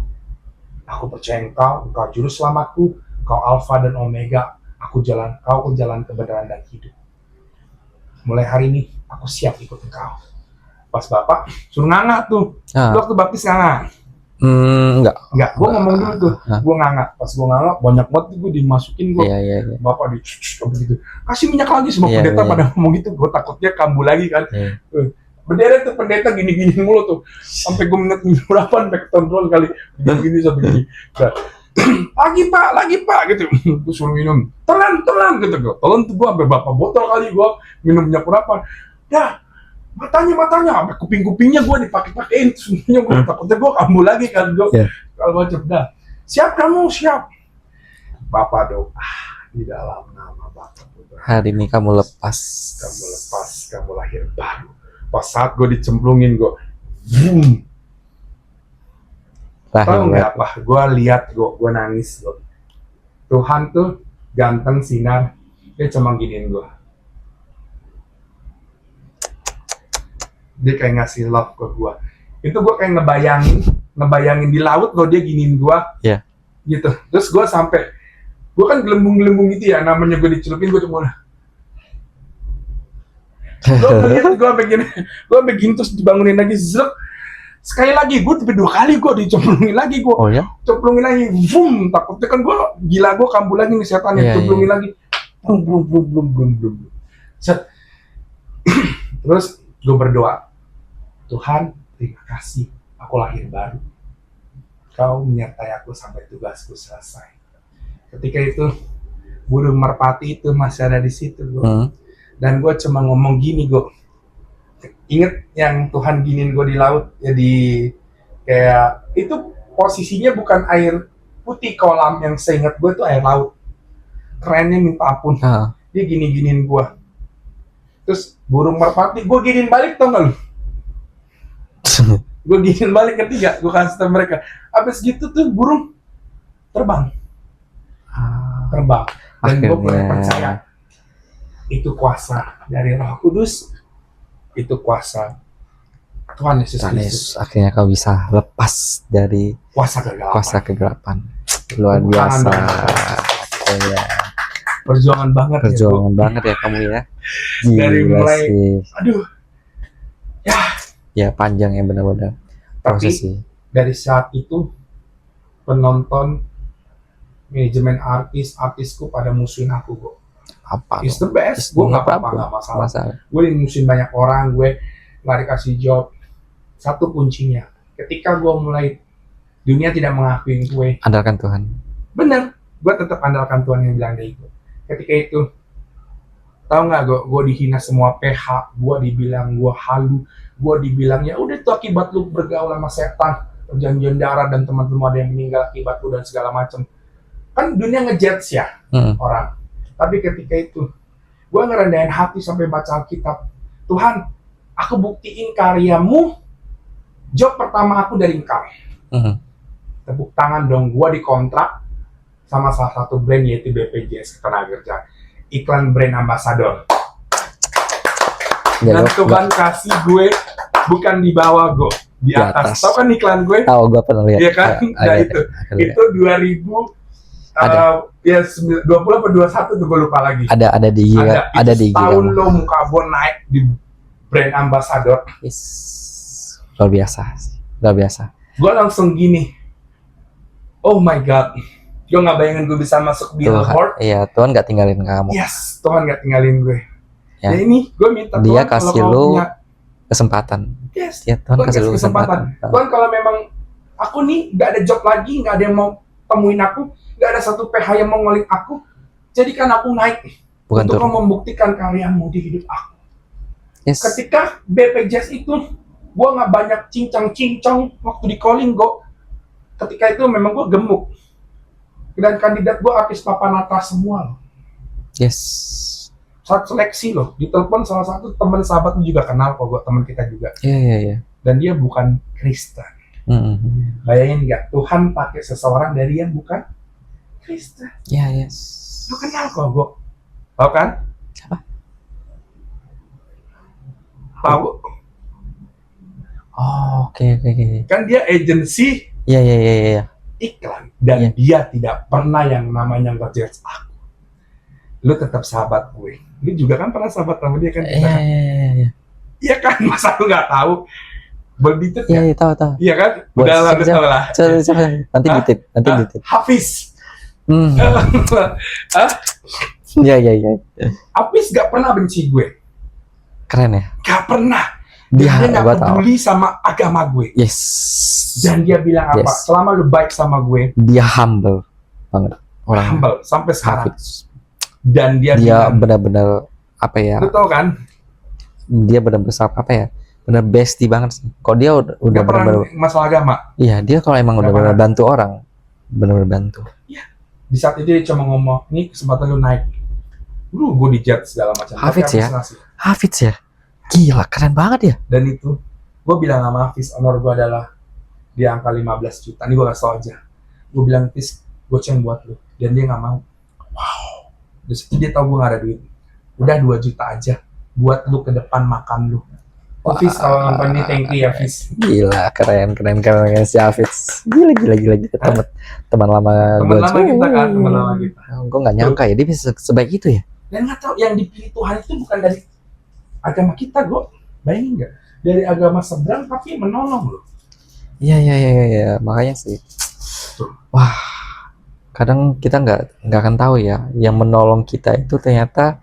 Aku percaya Engkau juru selamatku, Engkau Alfa dan Omega. Aku jalan kebenaran dan hidup. Mulai hari ini aku siap ikut Engkau. Pas Bapak suruh nganga tuh. Lu waktu baptis nganga? Enggak. Gue ngomong dulu tuh. Gue nganga. Pas gue nganga banyak banget gue dimasukin gue. Iya. Bapak begitu. Kasih minyak lagi semua pendeta pada ngomong gitu. Gue takutnya kambuh lagi kan. Berderet tuh pendeta gini-gini mulu tuh. Sampai gue minyak berapa sampai ketonton kali. Gini sampai gini. Lagi pak gitu. Gue suruh minum. Telan gitu gue. Telan tuh gue sampai berapa botol kali gue minum minyak berapa. Dah. Matanya, sampai kuping-kupingnya gue dipakai-pakein semuanya. Gue takutnya gue kambuh lagi kan gue. Kalau macam dah. Siap kamu, siap. Bapak doa di dalam nama Bapak. Hari ini kamu lepas. Kamu lahir baru. Pas saat gue dicemplungin gue, boom. Tahu nggak apa? Gue lihat gue nangis gue. Tuhan tuh ganteng sinar, dia cuma giniin gue. Dia kayak ngasih love ke gue. Itu gue kayak ngebayangin di laut loh dia giniin gue. Iya. Gitu. Terus gue kan gelembung-gelembung gitu ya, namanya gue dicelupin gue cuma gue begini terus dibangunin lagi zrek. Sekali lagi gue tipe 2 kali gue dicemplungin lagi gue. Oh ya? Cemplungin lagi, boom. Takutnya kan gue gila, gue kambuh lagi nih setannya. Cemplungin lagi, belum. Set. Terus gue berdoa, Tuhan terima kasih, aku lahir baru. Kau menyertai aku sampai tugasku selesai. Ketika itu burung merpati itu masih ada di situ gue. Dan gue cuma ngomong gini gue. Ingat yang Tuhan giniin gue di laut, jadi kayak itu posisinya bukan air putih kolam, yang seingat gue itu air laut. Kerennya minta ampun. Dia giniin gue. Terus burung merpati gue giniin balik, tau gak lu? Gue giniin balik ketiga, gue kasih tau mereka. Abis gitu tuh burung terbang. Dan gue boleh percaya itu kuasa dari Roh Kudus, itu kuasa Tuhan Yesus Kristus. Akhirnya kau bisa lepas dari kuasa kegelapan. Luar biasa. Perjuangan banget ya kamu ya. Dari mulai aduh ya panjang ya benar-benar prosesnya. Dari saat itu penonton, manajemen artisku pada musuhin aku kok. Apa? It's the best. Gue nggak masalah. Gue dimusuhin banyak orang, gue nggak dikasih job. Satu kuncinya, ketika gue mulai dunia tidak mengakui gue, andalkan Tuhan. Bener, gue tetap andalkan Tuhan yang bilang kayak gitu. Ketika itu, tahu nggak gue dihina semua PH, gue dibilang gue halu, gue dibilang ya udah itu akibat lu bergaul sama setan, perjanjian darah dan teman-teman ada yang meninggal akibat lu dan segala macam. Kan dunia ngejudge ya orang. Tapi ketika itu, gue ngerendahin hati sampai baca Alkitab. Tuhan, aku buktiin karyamu. Job pertama aku dari Engkau. Tepuk tangan dong, gue dikontrak sama salah satu brand yaitu BPJS Ketenagakerjaan. Iklan brand ambassador. Dan Tuhan kasih gue bukan di bawah gue, di atas. Tahu kan iklan gue? Tahu, gue pernah lihat. Iya kan? Nah itu 2000. Ya 20 apa 21 tuh gue lupa lagi. Ada di IG. Tahun lo muka gue naik di brand ambassador. Luar biasa. Gue langsung gini. Oh my God. Gue nggak bayangin gue bisa masuk billboard. Iya, Tuhan nggak tinggalin kamu. Yes, Tuhan nggak tinggalin gue. Ya. Ini gue minta Dia Tuhan kasih lu kesempatan. Yes. Ya, Tuhan kasih lu kesempatan. Tuhan kalau memang aku nih nggak ada job lagi, nggak ada yang mau temuin aku, nggak ada satu PH yang mau ngoling aku, jadikan aku naik untuk membuktikan karyamu di hidup aku. Yes. Ketika BPJS itu, gue nggak banyak cincang-cincang waktu di calling gue. Ketika itu memang gue gemuk. Dan kandidat gue artis papanata semua loh. Yes. Saat seleksi loh, ditelepon salah satu teman sahabat juga kenal kok, gue teman kita juga. Iya. Dan dia bukan Kristen. Bayangin nggak, Tuhan pakai seseorang dari yang bukan Kristen. Ya, yes. Lu kenal kok, Go? Tahu kan? Siapa? Tahu? Oh, oke. Kan dia agensi Iya. iklan. Dan dia tidak pernah yang namanya nge-judge aku. Lu tetap sahabat gue. Lu juga kan pernah sahabat sama dia kan? Iya. Iya kan? Masa lu nggak tahu? Berditet ya? Iya, tahu. Iya kan? Udah lah, lu tahu lah. Coba. Nanti ditip. Hafiz. Iya. Hafiz gak pernah benci gue. Keren ya? Gak pernah. Dia Dia gak peduli sama agama gue. Yes. Dan dia bilang apa? Yes. Selama lu baik sama gue. Dia humble banget. Orang Humble sampai sekarang. Hafiz. Dan dia benar-benar apa ya? Lu tau kan? Dia benar-benar apa ya? Benar bestie banget sih. Kok dia udah Gak pernah benar-benar masalah agama. Iya, dia kalau emang udah benar bantu orang, benar-benar bantu. Di saat itu dia cuma ngomong, nih kesempatan lu naik. Lu gue di-judge segala macam. Hafiz ya? Hafiz ya? Gila, keren banget ya. Dan itu, gue bilang sama Hafiz, honor gue adalah di angka 15 juta. Ini gue kasih tau aja. Gue bilang, Hafiz, goceng buat lu. Dan dia gak mau. Wow. Terus dia tau gue gak ada duit. Udah 2 juta aja. Buat lu ke depan makan lu. Hafiz, kalau nonton ini, thank you ya, Hafiz. Gila, keren si Hafiz. Gila. Teman lama gue. Teman lama kita. Gue gak nyangka ya, dia bisa sebaik itu ya. Dan gak tau, yang dipilih Tuhan itu bukan dari agama kita, gue bayangin gak? Dari agama seberang tapi menolong loh. Iya, makanya sih. Wah, kadang kita nggak akan tahu ya, yang menolong kita itu ternyata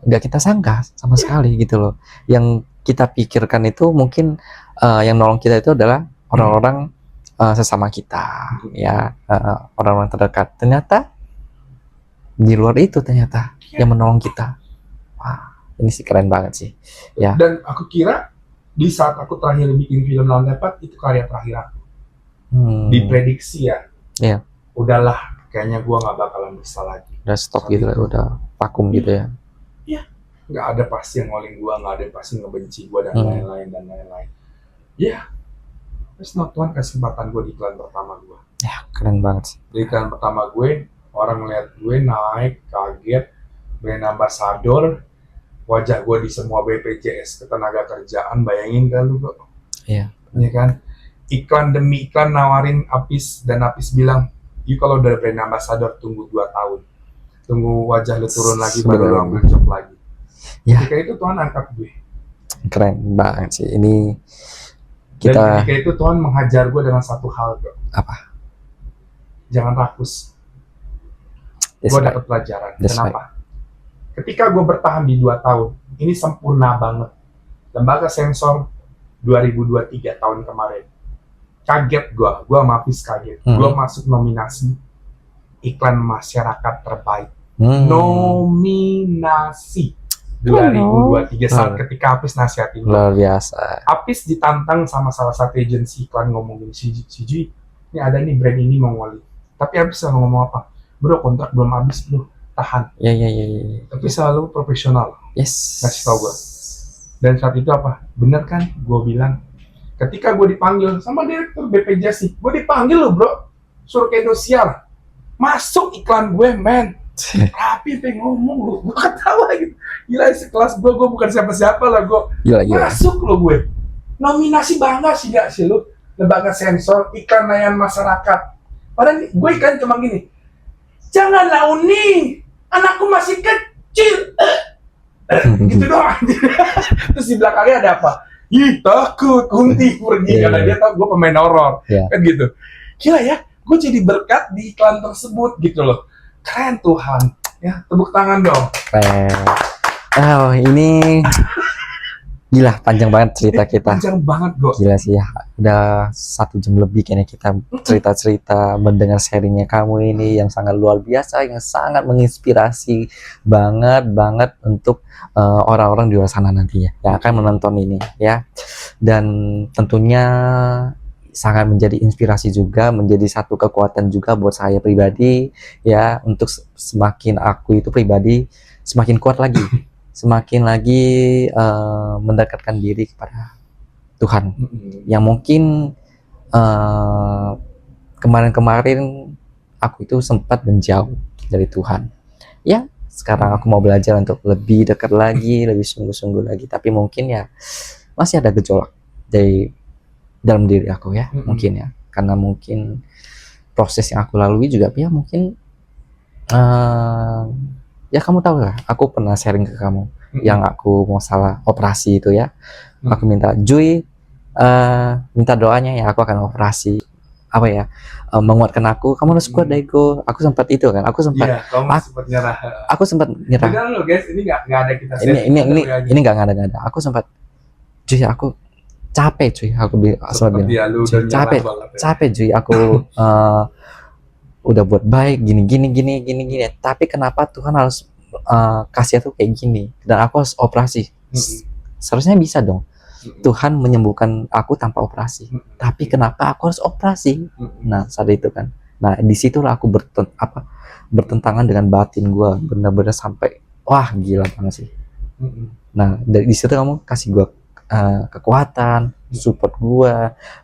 nggak kita sangka sama sekali gitu loh. Yang kita pikirkan itu mungkin yang nolong kita itu adalah orang-orang sesama kita, ya orang-orang terdekat. Ternyata di luar itu ternyata yang menolong kita. Wah. Ini sih keren banget sih, ya. Dan aku kira di saat aku terakhir bikin film Lawan Tepat itu karya terakhir aku. Diprediksi ya. Iya. Udahlah, kayaknya gua nggak bakalan bisa lagi. Udah stop gitu, udah vakum gitu ya. Iya. Nggak ada pasti yang ngoling gua, nggak ada pasti ngebenci gua dan lain-lain. Iya. Terus Tuhan kesempatan gua di iklan pertama gua. Ya, keren banget sih. Di iklan pertama gue, orang ngeliat gue naik, kaget, brand ambassador. Wajah gue di semua BPJS ketenaga kerjaan, bayangin kan lu kok? Iya. Iya kan? Iklan demi iklan nawarin Apis, dan Apis bilang, you kalau udah brand ambassador tunggu 2 tahun. Tunggu wajah lu turun lagi, baru lu ambil job lagi. Ya. Ketika itu Tuhan angkat gue. Keren banget sih. Ini kita. Dan ketika itu Tuhan menghajar gue dengan satu hal, bro. Apa? Jangan rakus. Gue dapet pelajaran. Kenapa? Ketika gue bertahan di 2 tahun, ini sempurna banget. Lembaga Sensor 2023 tahun kemarin. Kaget gue sama Hafiz kaget. Gue masuk nominasi iklan masyarakat terbaik. Nominasi 2023 saat ketika Hafiz nasihatin. Luar biasa. Hafiz ditantang sama salah satu agensi iklan ngomongin si Ji, ini ada nih brand ini mau ngoli. Tapi Hafiz selalu ngomong apa? Bro, kontrak belum habis bro. Tahan. Iya. Tapi selalu profesional. Yes. Kasih tau gue. Dan saat itu apa? Bener kan? Gue bilang. Ketika gue dipanggil sama direktur BPJS sih. Gue dipanggil loh bro. Suruh ke Indosiar. Masuk iklan gue men. Rapi pengen ngomong lu. Gue ketawa gitu. Gila sekelas gue bukan siapa-siapa lah gue. Gila. Masuk lo gue. Nominasi bangga sih gak sih lu? Lembaga Sensor, iklan layanan masyarakat. Padahal gue kan cuma gini. Janganlah Uni. Anakku masih kecil. Gitu doang. Terus di belakangnya ada apa? Ih takut Kunti pergi karena dia tahu gue pemain horor. Kan gitu. Gila ya, gue jadi berkat di iklan tersebut gitu loh. Keren Tuhan. Ya, tepuk tangan dong. Keren. Oh, ini gila, panjang banget cerita kita. Panjang banget, Go. Gila sih ya, udah 1 jam lebih kayaknya kita cerita-cerita, mendengar sharingnya kamu ini yang sangat luar biasa, yang sangat menginspirasi banget untuk orang-orang di luar sana nantinya yang akan menonton ini ya. Dan tentunya sangat menjadi inspirasi juga, menjadi satu kekuatan juga buat saya pribadi ya, untuk semakin aku itu pribadi semakin kuat lagi. Semakin lagi mendekatkan diri kepada Tuhan yang mungkin kemarin-kemarin aku itu sempat menjauh dari Tuhan. Ya, sekarang aku mau belajar untuk lebih dekat lagi, lebih sungguh-sungguh lagi. Tapi mungkin ya masih ada gejolak dari dalam diri aku ya, mungkin ya. Karena mungkin proses yang aku lalui juga ya mungkin ya kamu tahu lah, aku pernah sharing ke kamu yang aku mau salah operasi itu ya. Aku minta Jui minta doanya ya, aku akan operasi apa ya, menguatkan kamu harus kuat Daigo. Aku sempat itu kan, aku sempat nyerah. Aku sempat nyerah. Jangan lo guys, ini nggak ada kita ini nggak ada. Aku sempat Jui, aku capek cuy, aku sempat bilang capek cuy, aku udah buat baik gini, tapi kenapa Tuhan harus kasih aku kayak gini dan aku harus operasi? Seharusnya bisa dong Tuhan menyembuhkan aku tanpa operasi, tapi kenapa aku harus operasi? Nah saat itu kan, nah disitulah aku bertentangan dengan batin gue, bener-bener sampai wah gila banget sih. Nah dari situ kamu kasih gue kekuatan, support gue,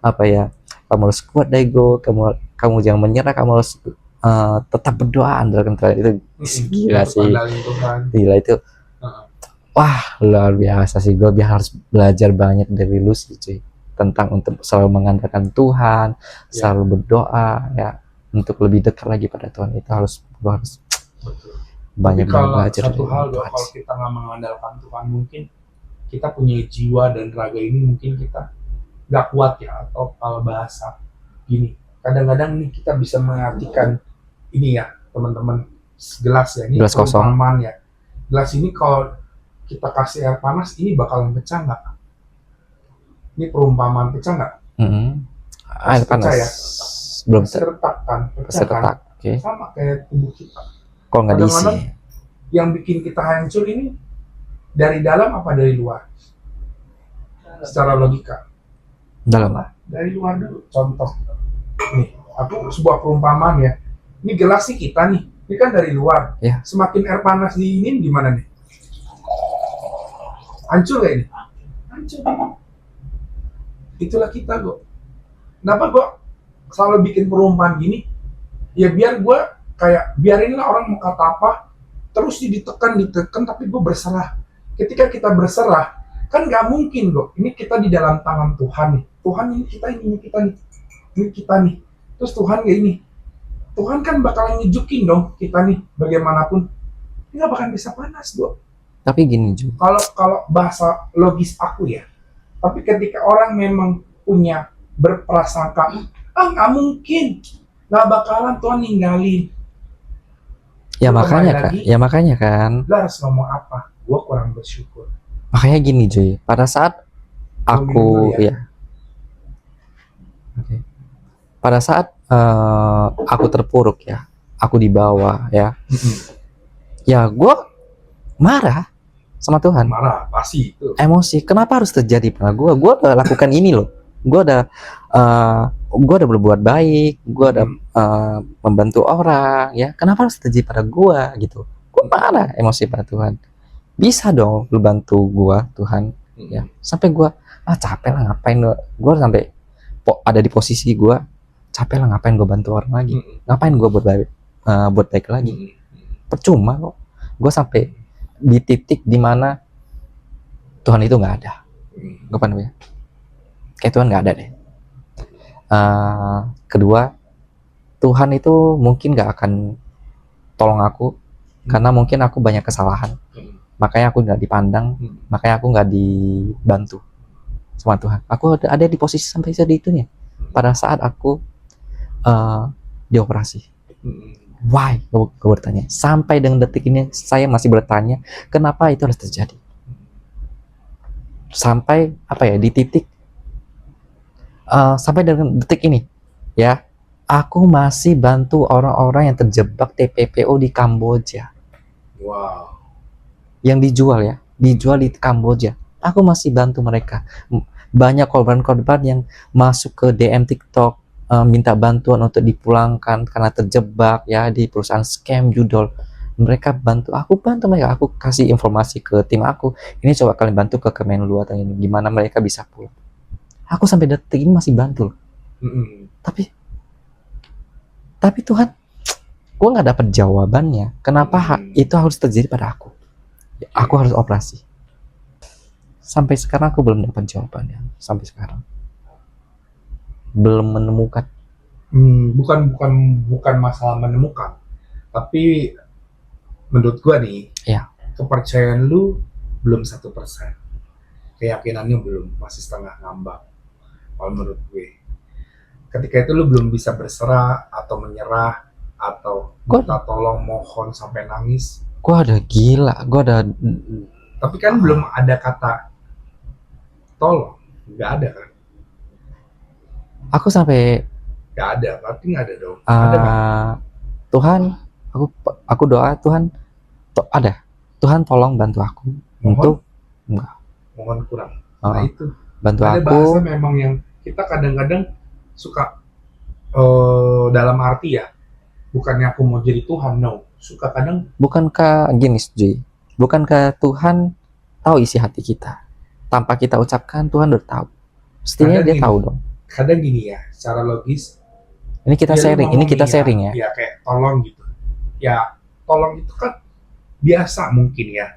apa ya, kamu harus kuat Daigo, kamu jangan menyerah, kamu harus tetap berdoa andalkan Tuhan. Itu gila sih, gila itu. Wah luar biasa sih, gue harus belajar banyak dari lu sih cuy, tentang untuk selalu mengandalkan Tuhan, selalu berdoa ya, untuk lebih dekat lagi pada Tuhan. Itu harus banyak belajar. Satu hal doa, kalau kita nggak mengandalkan Tuhan, mungkin kita punya jiwa dan raga ini mungkin kita nggak kuat ya, atau kalau bahasa gini, kadang-kadang nih kita bisa mengartikan ini ya teman-teman, gelas ya, ini gelas kosong ya, gelas ini kalau kita kasih air panas ini bakalan pecah nggak? Ini perumpamaan pecah nggak? Air panas ya? Belum seretak kan? Pecah kan? Okay. Sama kayak tubuh kita. Kalau nggak diisi. Yang bikin kita hancur ini dari dalam apa dari luar? Secara logika. Dalam. Dari luar dulu. Contoh. Nih, aku sebuah perumpamaan ya. Ini gelas sih kita nih. Ini kan dari luar. Ya. Semakin air panas diinin gimana nih? Hancur gak ini? Hancur. Itulah kita kok. Kenapa gue selalu bikin perumpamaan gini? Ya biar gue kayak, biarinlah orang mau kata apa, terus ditekan, tapi gue berserah. Ketika kita berserah, kan gak mungkin kok. Ini kita di dalam tangan Tuhan nih. Tuhan ini kita nih. Terus Tuhan kayak ini. Tuhan kan bakalan nunjukin dong kita nih, bagaimanapun. Ini gak bakalan bisa panas, gue. Tapi gini juga. Kalau bahasa logis aku ya. Tapi ketika orang memang punya berprasangka, nggak mungkin, nggak bakalan Tuhan ninggalin. Ya makanya kan. Lo harus ngomong apa? Gua kurang bersyukur. Makanya gini Joy, pada saat aku pada saat aku terpuruk ya, aku di bawah ya, ya gue marah sama Tuhan. Marah, pasti itu. Emosi, kenapa harus terjadi pada gue? Gue udah lakukan ini loh. Gue udah berbuat baik, gue udah membantu orang, ya. Kenapa harus terjadi pada gue gitu? Gue marah, emosi pada Tuhan. Bisa dong lu bantu gue, Tuhan, ya. Sampai gue capek lah, ngapain gue sampai ada di posisi gue capek lah, ngapain gue bantu orang lagi, ngapain gue buat baik lagi, percuma kok. Gue sampai di titik dimana Tuhan itu nggak ada. Gue ya, kayak Tuhan nggak ada deh. Kedua, Tuhan itu mungkin nggak akan tolong aku karena mungkin aku banyak kesalahan, makanya aku nggak dipandang, makanya aku nggak dibantu sama Tuhan. Aku ada di posisi sampai segitunya pada saat aku dioperasi. Why? Gue bertanya. Sampai dengan detik ini saya masih bertanya kenapa itu harus terjadi. Sampai di titik sampai dengan detik ini ya, aku masih bantu orang-orang yang terjebak TPPO di Kamboja. Wow. Yang dijual di Kamboja. Aku masih bantu mereka. Banyak korban-korban yang masuk ke DM TikTok minta bantuan untuk dipulangkan karena terjebak ya di perusahaan scam judol. Mereka bantu mereka. Aku kasih informasi ke tim aku, ini coba kalian bantu ke Kemenlu atau ini gimana mereka bisa pulang. Aku sampai detik ini masih bantu. Tapi Tuhan, gue nggak dapat jawabannya. Kenapa itu harus terjadi pada aku? Aku harus operasi. Sampai sekarang aku belum dapat jawabannya. Sampai sekarang belum menemukan. Bukan masalah menemukan, tapi menurut gua nih, ya, kepercayaan lu belum 1%, keyakinannya belum, masih setengah ngambang. Kalau menurut gue, ketika itu lu belum bisa berserah atau menyerah atau minta tolong, mohon sampai nangis. Gua ada gila, tapi kan belum ada kata tolong, nggak ada kan? Aku sampai nggak ada, berarti nggak ada dong. Ada kan? Tuhan, aku doa Tuhan, ada. Tuhan tolong bantu aku untuk mohon kurang. Nah itu bantu ada aku. Bahasa memang yang kita kadang-kadang suka dalam arti ya, bukannya aku mau jadi Tuhan, no. Suka kadang. Bukankah gini, Ji? Bukankah Tuhan tahu isi hati kita? Tanpa kita ucapkan, Tuhan udah tahu. Setidaknya dia tahu dong. Kadang gini ya, secara logis. Ini kita sharing, ya. Ya kayak tolong gitu. Ya tolong itu kan biasa mungkin ya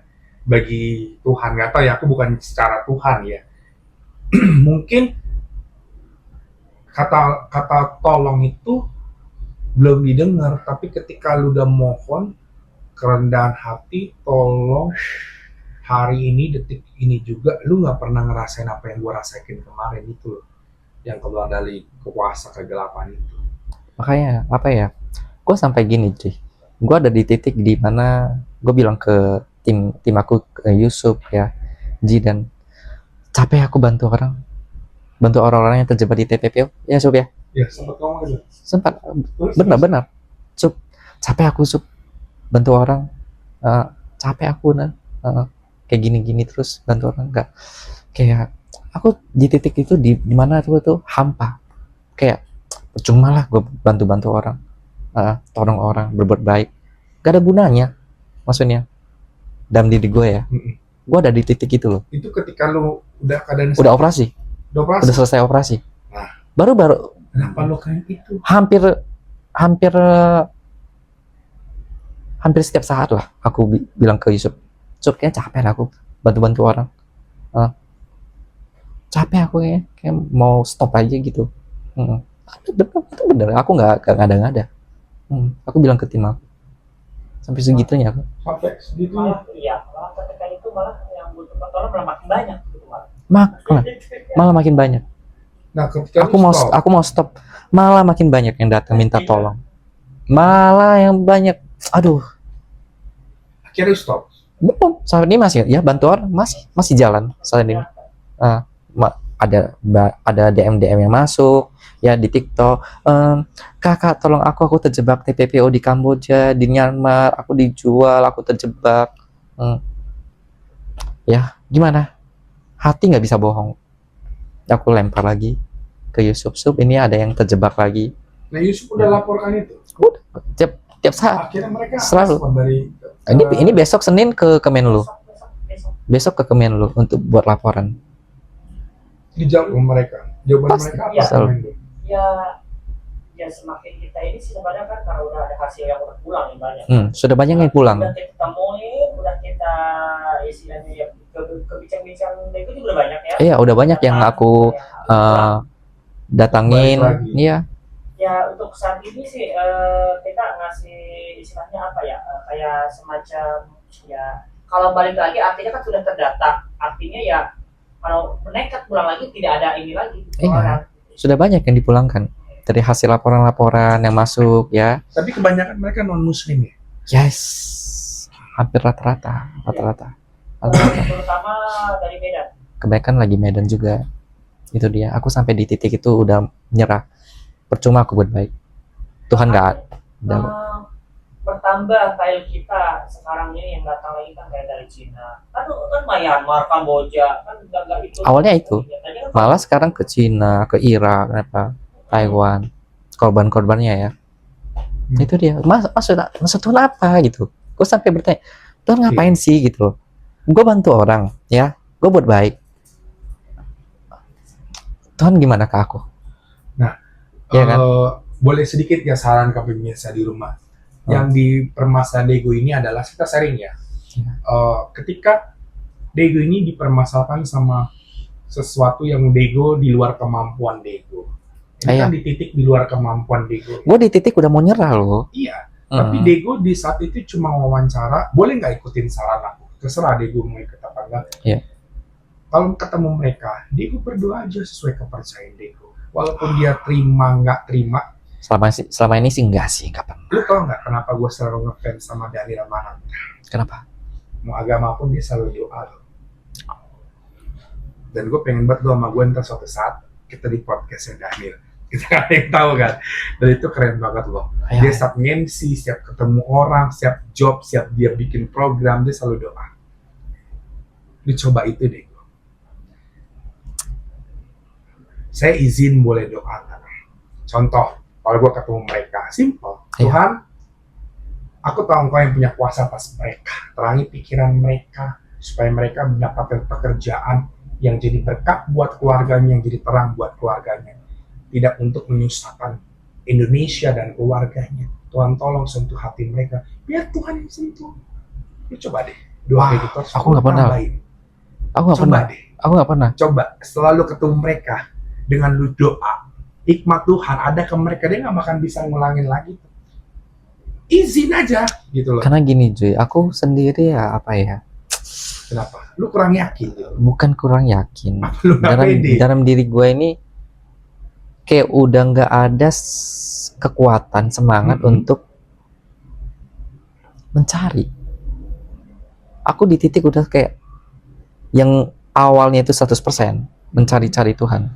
bagi Tuhan. Nggak tahu ya, aku bukan secara Tuhan ya. Mungkin kata tolong itu belum didengar, tapi ketika lu udah mohon kerendahan hati, tolong hari ini, detik ini juga, lu nggak pernah ngerasain apa yang gua rasain kemarin itu loh, yang keluar dari kuasa kegelapan itu. Makanya apa ya, gue sampai gini sih, gue ada di titik di mana gue bilang ke tim aku, ke Yusuf ya, Ji, dan capek aku bantu orang-orang yang terjebak di TPPO ya, Sup ya. Ya sempat ngomong aja. Sempat, benar Sup, capek aku Sup bantu orang, capek aku kayak gini terus bantu orang, enggak, kayak aku di titik itu di mana tuh hampa, kayak percuma lah gue bantu orang, tolong orang, berbuat baik, gak ada gunanya, maksudnya dalam diri gue ya. Gue ada di titik itu loh. Itu ketika lu udah keadaan udah operasi, udah selesai operasi. Nah, baru kenapa lu kayak itu? Hampir setiap saat lah aku bilang ke Yusuf, kayaknya capek lah aku bantu orang, capek aku kayak mau stop aja gitu. Bener, aku nggak ada. Aku bilang ke tim aku sampai segitunya aku. Sampai segitunya. Malah ketika itu malah yang butuh pertolongan malah makin banyak gitu malah makin banyak. Nah, ketika aku mau stop, malah makin banyak yang datang minta tolong, malah yang banyak, aduh. Akhirnya stop. Belum, saat ini masih ya, bantu orang masih jalan saat ini. Ada DM yang masuk ya di TikTok, kakak tolong aku terjebak TPPO di Kamboja, di Myanmar, aku dijual, aku terjebak. Ya gimana, hati nggak bisa bohong. Aku lempar lagi ke Yusuf, ini ada yang terjebak lagi. Nah, Yusuf udah laporkan itu? Udah, tiap saat. Akhirnya mereka selalu dari, ini besok Senin ke Kemenlu. Besok ke Kemenlu untuk buat laporan. Dijawab mereka. Jawaban Pasti. mereka apa? Ya semakin kita ini sih sebenarnya kan karena udah ada hasil yang udah pulang yang banyak. Sudah banyak yang pulang. Udah kita temuin, udah kita istilahnya ya kebincang-bincang itu juga udah banyak ya. Iya, udah banyak yang aku datangin. Iya. Ya untuk saat ini sih kita ngasih istilahnya apa ya, kayak semacam ya, kalau balik lagi artinya kan sudah terdata, artinya ya kalau nekat pulang lagi tidak ada ini lagi. Iya. Sudah banyak yang dipulangkan dari hasil laporan-laporan yang masuk ya. Tapi kebanyakan mereka non muslim ya. Yes, hampir rata-rata. Terutama dari Medan. Kebanyakan lagi Medan juga. Itu dia. Aku sampai di titik itu udah nyerah. Percuma aku buat baik. Tuhan nggak ada. Bertambah file kita sekarang ini yang datang lagi kan kayak dari Cina. Kan Myanmar, Kamboja kan nggak itu. Awalnya itu. Malah sekarang ke Cina, ke Irak, Taiwan, korban-korbannya ya. Itu dia. Maksud Tuhan apa gitu? Gue sampai bertanya, Tuhan ngapain sih gitu? Gue bantu orang ya, gue buat baik. Tuhan gimana ke aku? Nah, Iya kan? Boleh sedikit ya saran ke pemirsa di rumah. Yang di permasalahan ego ini adalah kita sharing ya. Ketika ego ini dipermasalahkan sama sesuatu yang ego di luar kemampuan ego. Ini kan di titik di luar kemampuan ego. Gue di titik udah mau nyerah loh. Iya. Tapi Dego di saat itu cuma wawancara, boleh nggak ikutin saran aku? Terserah Dego mau ikut apa enggak. Iya. Kalau ketemu mereka, Dego berdoa aja sesuai kepercayaan Dego. Walaupun dia terima nggak terima. Selama ini sih enggak pernah. Lu tau nggak kenapa gue selalu ngefans sama Daniel Mananta? Kenapa? Mau agama pun dia selalu doa loh. Dan gue pengen banget lo sama gue ntar suatu saat kita di podcastnya Daniel. Kita gak ada yang tahu kan. Dan itu keren banget loh. Dia setiap MC, setiap ketemu orang, setiap job, setiap dia bikin program, dia selalu doa. Dicoba itu deh. Saya izin boleh doa. Contoh, kalau gue ketemu mereka, simple. Tuhan, aku tahu Engkau yang punya kuasa atas mereka. Terangi pikiran mereka, supaya mereka mendapatkan pekerjaan yang jadi berkat buat keluarganya, yang jadi terang buat keluarganya. Tidak untuk menyusahkan Indonesia dan keluarganya. Tuhan tolong sentuh hati mereka. Biar Tuhan yang sentuh. Lu coba deh. Doa kayak gitu. Aku nggak pernah. Aku nggak pernah. Coba selalu ketemu mereka dengan lu doa. Hikmat Tuhan ada ke mereka, dia nggak akan bisa ngulangin lagi. Izin aja gitu loh. Karena gini Joy, aku sendiri ya apa ya? Kenapa? Lu kurang yakin gitu. Bukan kurang yakin. Lu dalam diri gue ini kayak udah nggak ada kekuatan semangat untuk mencari. Aku di titik udah kayak yang awalnya itu 100% mencari-cari Tuhan,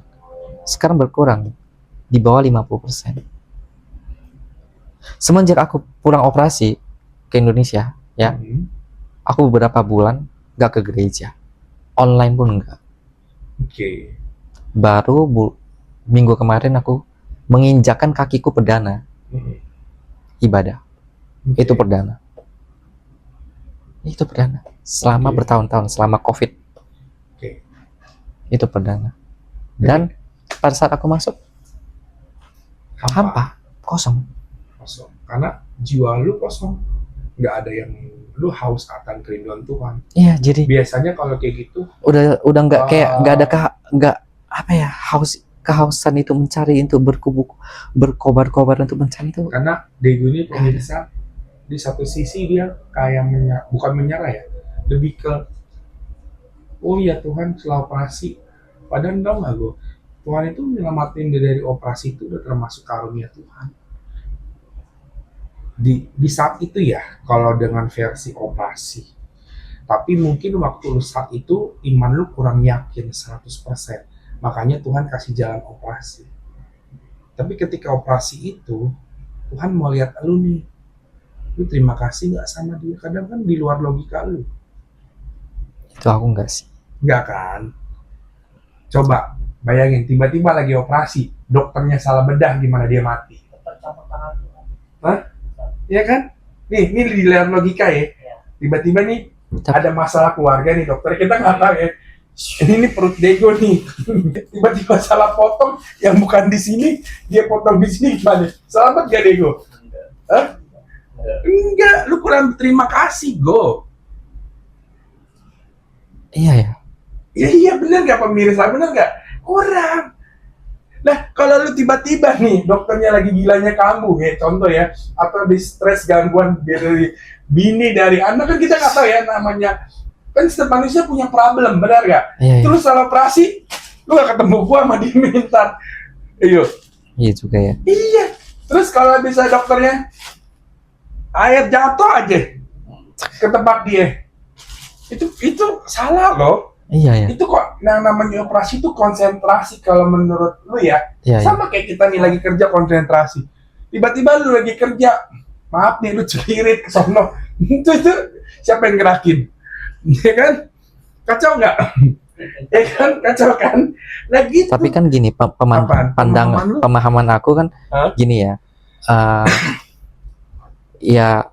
sekarang berkurang di bawah 50%. Semenjak aku pulang operasi ke Indonesia ya, aku beberapa bulan nggak ke gereja, online pun enggak. Baru minggu kemarin aku menginjakkan kakiku perdana ibadah. Itu perdana selama bertahun-tahun, selama COVID. Itu perdana. Dan pada saat aku masuk hampa, kosong. Karena jiwa lu kosong, nggak ada yang lu haus akan kerinduan Tuhan. Iya, jadi biasanya kalau kayak gitu udah nggak kayak nggak apa ya, kehausan itu mencari, untuk berkobar-kobar untuk mencari itu. Karena Dego ini pemirsa, di satu sisi dia kayak bukan menyerah ya, lebih ke oh ya Tuhan setelah operasi, padahal tau nggak gue, Tuhan itu menyelamatin dia dari operasi itu udah termasuk karunia Tuhan. Di saat itu ya, kalau dengan versi operasi. Tapi mungkin waktu lu saat itu iman lu kurang yakin 100%. Makanya Tuhan kasih jalan operasi. Tapi ketika operasi itu, Tuhan mau lihat lu nih. Lu terima kasih gak sama dia? Kadang kan di luar logika lu. Itu aku enggak sih. Enggak kan? Coba bayangin, tiba-tiba lagi operasi, dokternya salah bedah, gimana dia mati? Hah? Iya kan? Nih di luar logika ya. Tiba-tiba nih ada masalah keluarga nih dokter, kita nggak tahu ya. Ini perut Dego nih. Tiba-tiba salah potong, yang bukan di sini, dia potong di sini gimana? Selamat gak Dego? Hah? Enggak, lu kurang terima kasih, Go. Iya ya. Iya bener gak pemirsa, bener gak? Kurang. Nah, kalau lu tiba-tiba nih, dokternya lagi gilanya kamu, ya contoh ya, atau di stres gangguan dari bini, dari anak, kan kita nggak tahu ya namanya. Kan setiap manusia punya problem, benar gak? Iya, terus salah operasi, lu gak ketemu gua sama dia minta. Iya juga ya. Iya. Terus kalau bisa dokternya air jatuh aja ke tempat dia, itu salah loh. Iya ya. Itu kok yang namanya operasi itu konsentrasi kalau menurut lu ya. Iya, sama kayak kita nih lagi kerja konsentrasi. Tiba-tiba lu lagi kerja, maaf nih lu cekirit ke sono. Itu siapa yang gerakin? Ya kan? Kacau nggak? Ya kan? Kacau kan? Nah gitu. Tapi kan gini, pemahaman aku kan gini ya. Ya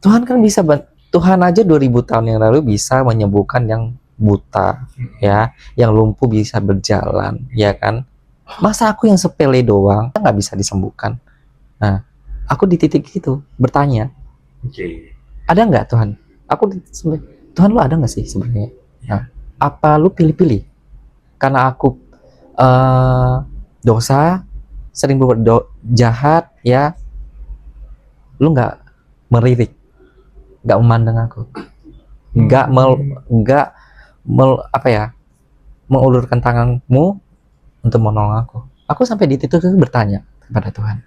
Tuhan kan bisa, Tuhan aja 2000 tahun yang lalu bisa menyembuhkan yang buta, ya, yang lumpuh bisa berjalan, ya kan? Masa aku yang sepele doang nggak bisa disembuhkan? Nah, aku di titik itu bertanya, Oke. ada nggak Tuhan? Tuhan, lu ada nggak sih sebenarnya? Nah, apa lu pilih-pilih? Karena aku dosa, sering berbuat jahat, ya, lu nggak melirik, nggak memandang aku, nggak apa ya, mengulurkan tanganmu untuk menolong aku. Aku sampai di titik itu bertanya kepada Tuhan.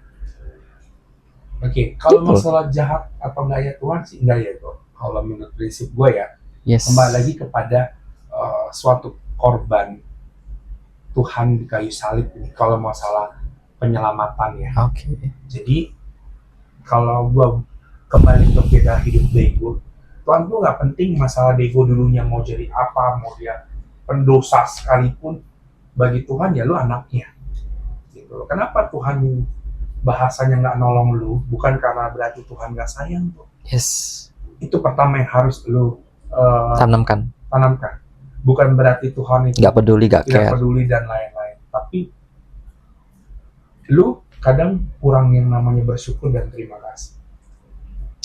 Oke, kalau Gitu. masalah jahat atau enggak ya Tuhan sih enggak ya kok. Kalau menurut prinsip gue ya, Yes. kembali lagi kepada suatu korban Tuhan di kayu salib ini. Kalau masalah penyelamatan ya. Oke. Jadi kalau gue kembali ke beda hidup Diego, Tuhan tuh nggak penting masalah Diego dulunya mau jadi apa, mau dia pendosa sekalipun, bagi Tuhan ya lu anaknya. Gitu. Kenapa Tuhan bahasanya nggak nolong lu? Bukan karena berarti Tuhan nggak sayang tuh. Yes. Itu pertama yang harus lu Tanamkan. Bukan berarti Tuhan itu Nggak peduli, nggak tidak care. peduli dan lain-lain. Tapi lu kadang kurang yang namanya bersyukur dan terima kasih.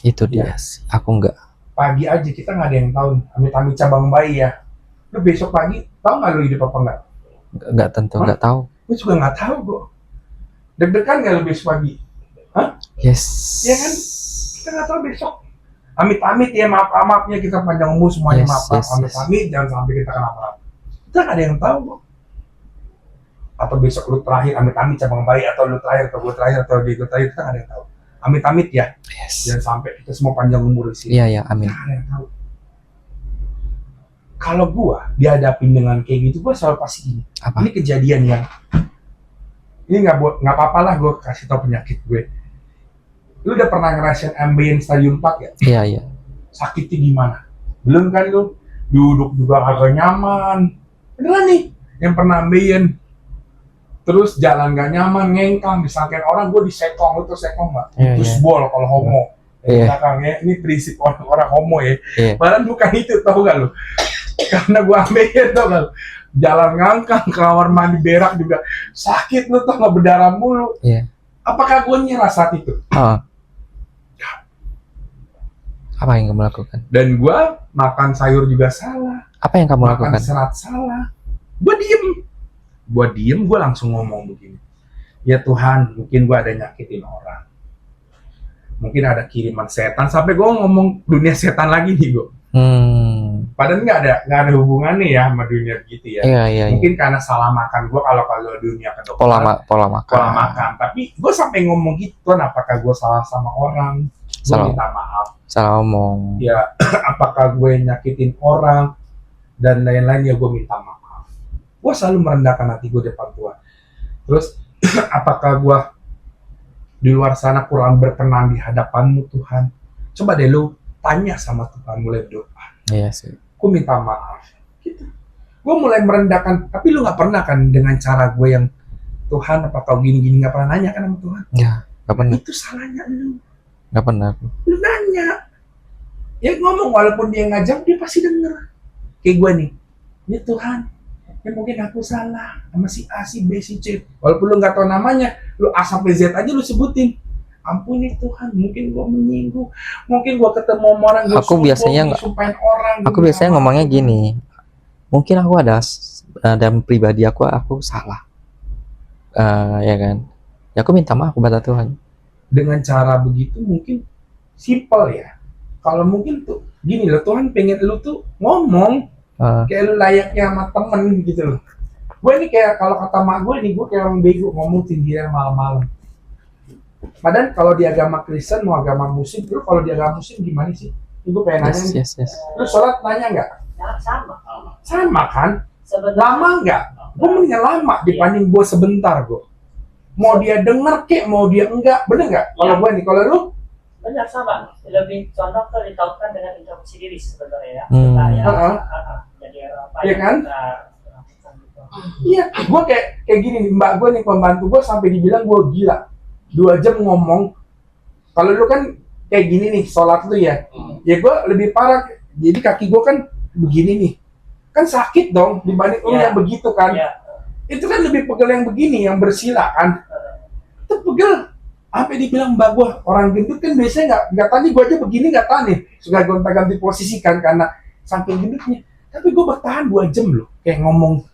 Itu dia sih. Aku nggak. Pagi aja kita nggak ada yang tahu. Amit-amit cabang bayi ya. Lu besok pagi tahu nggak lu hidup apa nggak? Nggak tentu, nggak tahu. Lu juga nggak tahu kok. Deg-degan nggak lu besok pagi? Yes. Iya kan? Kita nggak tahu besok. Amit-amit ya, maaf-maafnya kita panjang umur semuanya, Yes, maaf, yes, amit-amit jangan sampai kita kenapa-napa. Kita nggak ada yang tahu kok. Atau besok lu terakhir amit-amit cabang bayi, atau lu terakhir, atau gue terakhir, atau dia terakhir, kita nggak ada yang tahu. Amit-amit ya, Yes. jangan sampai kita semua panjang umur di sini. Iya, ya, amin. Nggak ada yang tahu. Kalau gua dihadapin dengan kayak gitu, gua selalu pasti gini. Apa? Ini kejadian yang ini nggak apa-apa lah gue kasih tau penyakit gue. Lu udah pernah ngerasain ambien stadium 4 ya? Iya, iya. Sakitnya gimana? Belum kan lu? Duduk juga agak nyaman. Beneran nih, yang pernah ambien. Terus jalan gak nyaman, ngengkang, disangkain orang, gue disekong, lu tuh sekong gak? Iya, Terus iya. bol kalau homo. Iya. Belakangnya, ini prinsip orang homo ya. Iya. Padahal bukan itu, tau gak lu? Karena gue ambien, tau gak lu? Jalan ngangkang, ke kamar mandi berak juga sakit, lu tau gak, berdarah mulu. Iya. Apakah gue nyerah saat itu? Apa yang kamu lakukan? Dan gue makan sayur juga salah, Apa yang kamu makan lakukan? serat salah. Gue diem, gue langsung ngomong begini. Ya Tuhan, mungkin gue ada nyakitin orang. Mungkin ada kiriman setan, sampai gue ngomong dunia setan lagi nih gue. Padahal nggak ada hubungannya ya sama dunia begitu ya. Iya. Mungkin karena salah makan gue, kalau dunia kedokteran Pola makan. Tapi gue sampai ngomong gitu, Tuhan, apakah gue salah sama orang? Gue minta maaf. Salah ngomong. Ya, apakah gue nyakitin orang dan lain-lain, ya gue minta maaf. Gue selalu merendahkan hati gue depan Tuhan. Terus apakah gue di luar sana kurang berkenan di hadapanmu Tuhan? Coba deh lu tanya sama Tuhan, mulai berdoa. Iya sih. Gue minta maaf. Gitu. Gue mulai merendahkan, tapi lu nggak pernah kan dengan cara gue yang Tuhan, apa kau gini-gini, nggak pernah nanya kan sama Tuhan? Ya, nggak pernah. Itu salahnya lu. Nggak pernah. Lu nanya. Ya ngomong, walaupun dia ngajak, dia pasti denger. Kayak gue nih, ya Tuhan, ya mungkin aku salah sama si A, si B, si C. Walaupun lu nggak tahu namanya, lu A sampai Z aja lu sebutin. Ampuni Tuhan, mungkin gue menyinggung, mungkin gue ketemu orang, gue disumpahin orang. Aku biasanya ngomongnya gini, mungkin aku ada dalam pribadi aku salah, ya kan? Ya aku minta maaf kepada Tuhan. Dengan cara begitu mungkin simple ya. Kalau mungkin tuh gini loh, Tuhan pengen lu tuh ngomong kayak lu layaknya sama temen gitu loh. Gue ini kayak, kalau kata mak gue nih, gue kayak orang bego ngomong sendirian malam-malam. Padahal kalau di agama Kristen mau agama Muslim, lu kalau di agama Muslim gimana sih? Gue pengen nanya nih. Yes. Lu sholat nanya nggak? Sama kan? Lama nggak? Gue mendingan lama dibanding gue sebentar gue. Mau dia denger kek, mau dia enggak, bener nggak? Kalau gue nih, kalau lu? Benar, sama. Lebih condong ke ditautkan dengan introspeksi diri sebenarnya ya. Jadi apa ya kan? Iya, gue kayak gini nih, mbak gue nih, pembantu gue sampai dibilang gue gila. 2 jam ngomong. Kalau lu kan kayak gini nih, sholat lu ya. Ya gue lebih parah. Jadi kaki gue kan begini nih. Kan sakit dong dibanding lu yang begitu kan. Itu kan lebih pegel yang begini, yang bersila kan. Itu pegel. Sampai dibilang mbak gue, orang gendut kan biasanya nggak tani, gue aja begini nggak tani. Suka gonta-ganti posisi kan, karena saking gendutnya. Tapi gue bertahan 2 jam loh. Kayak ngomong,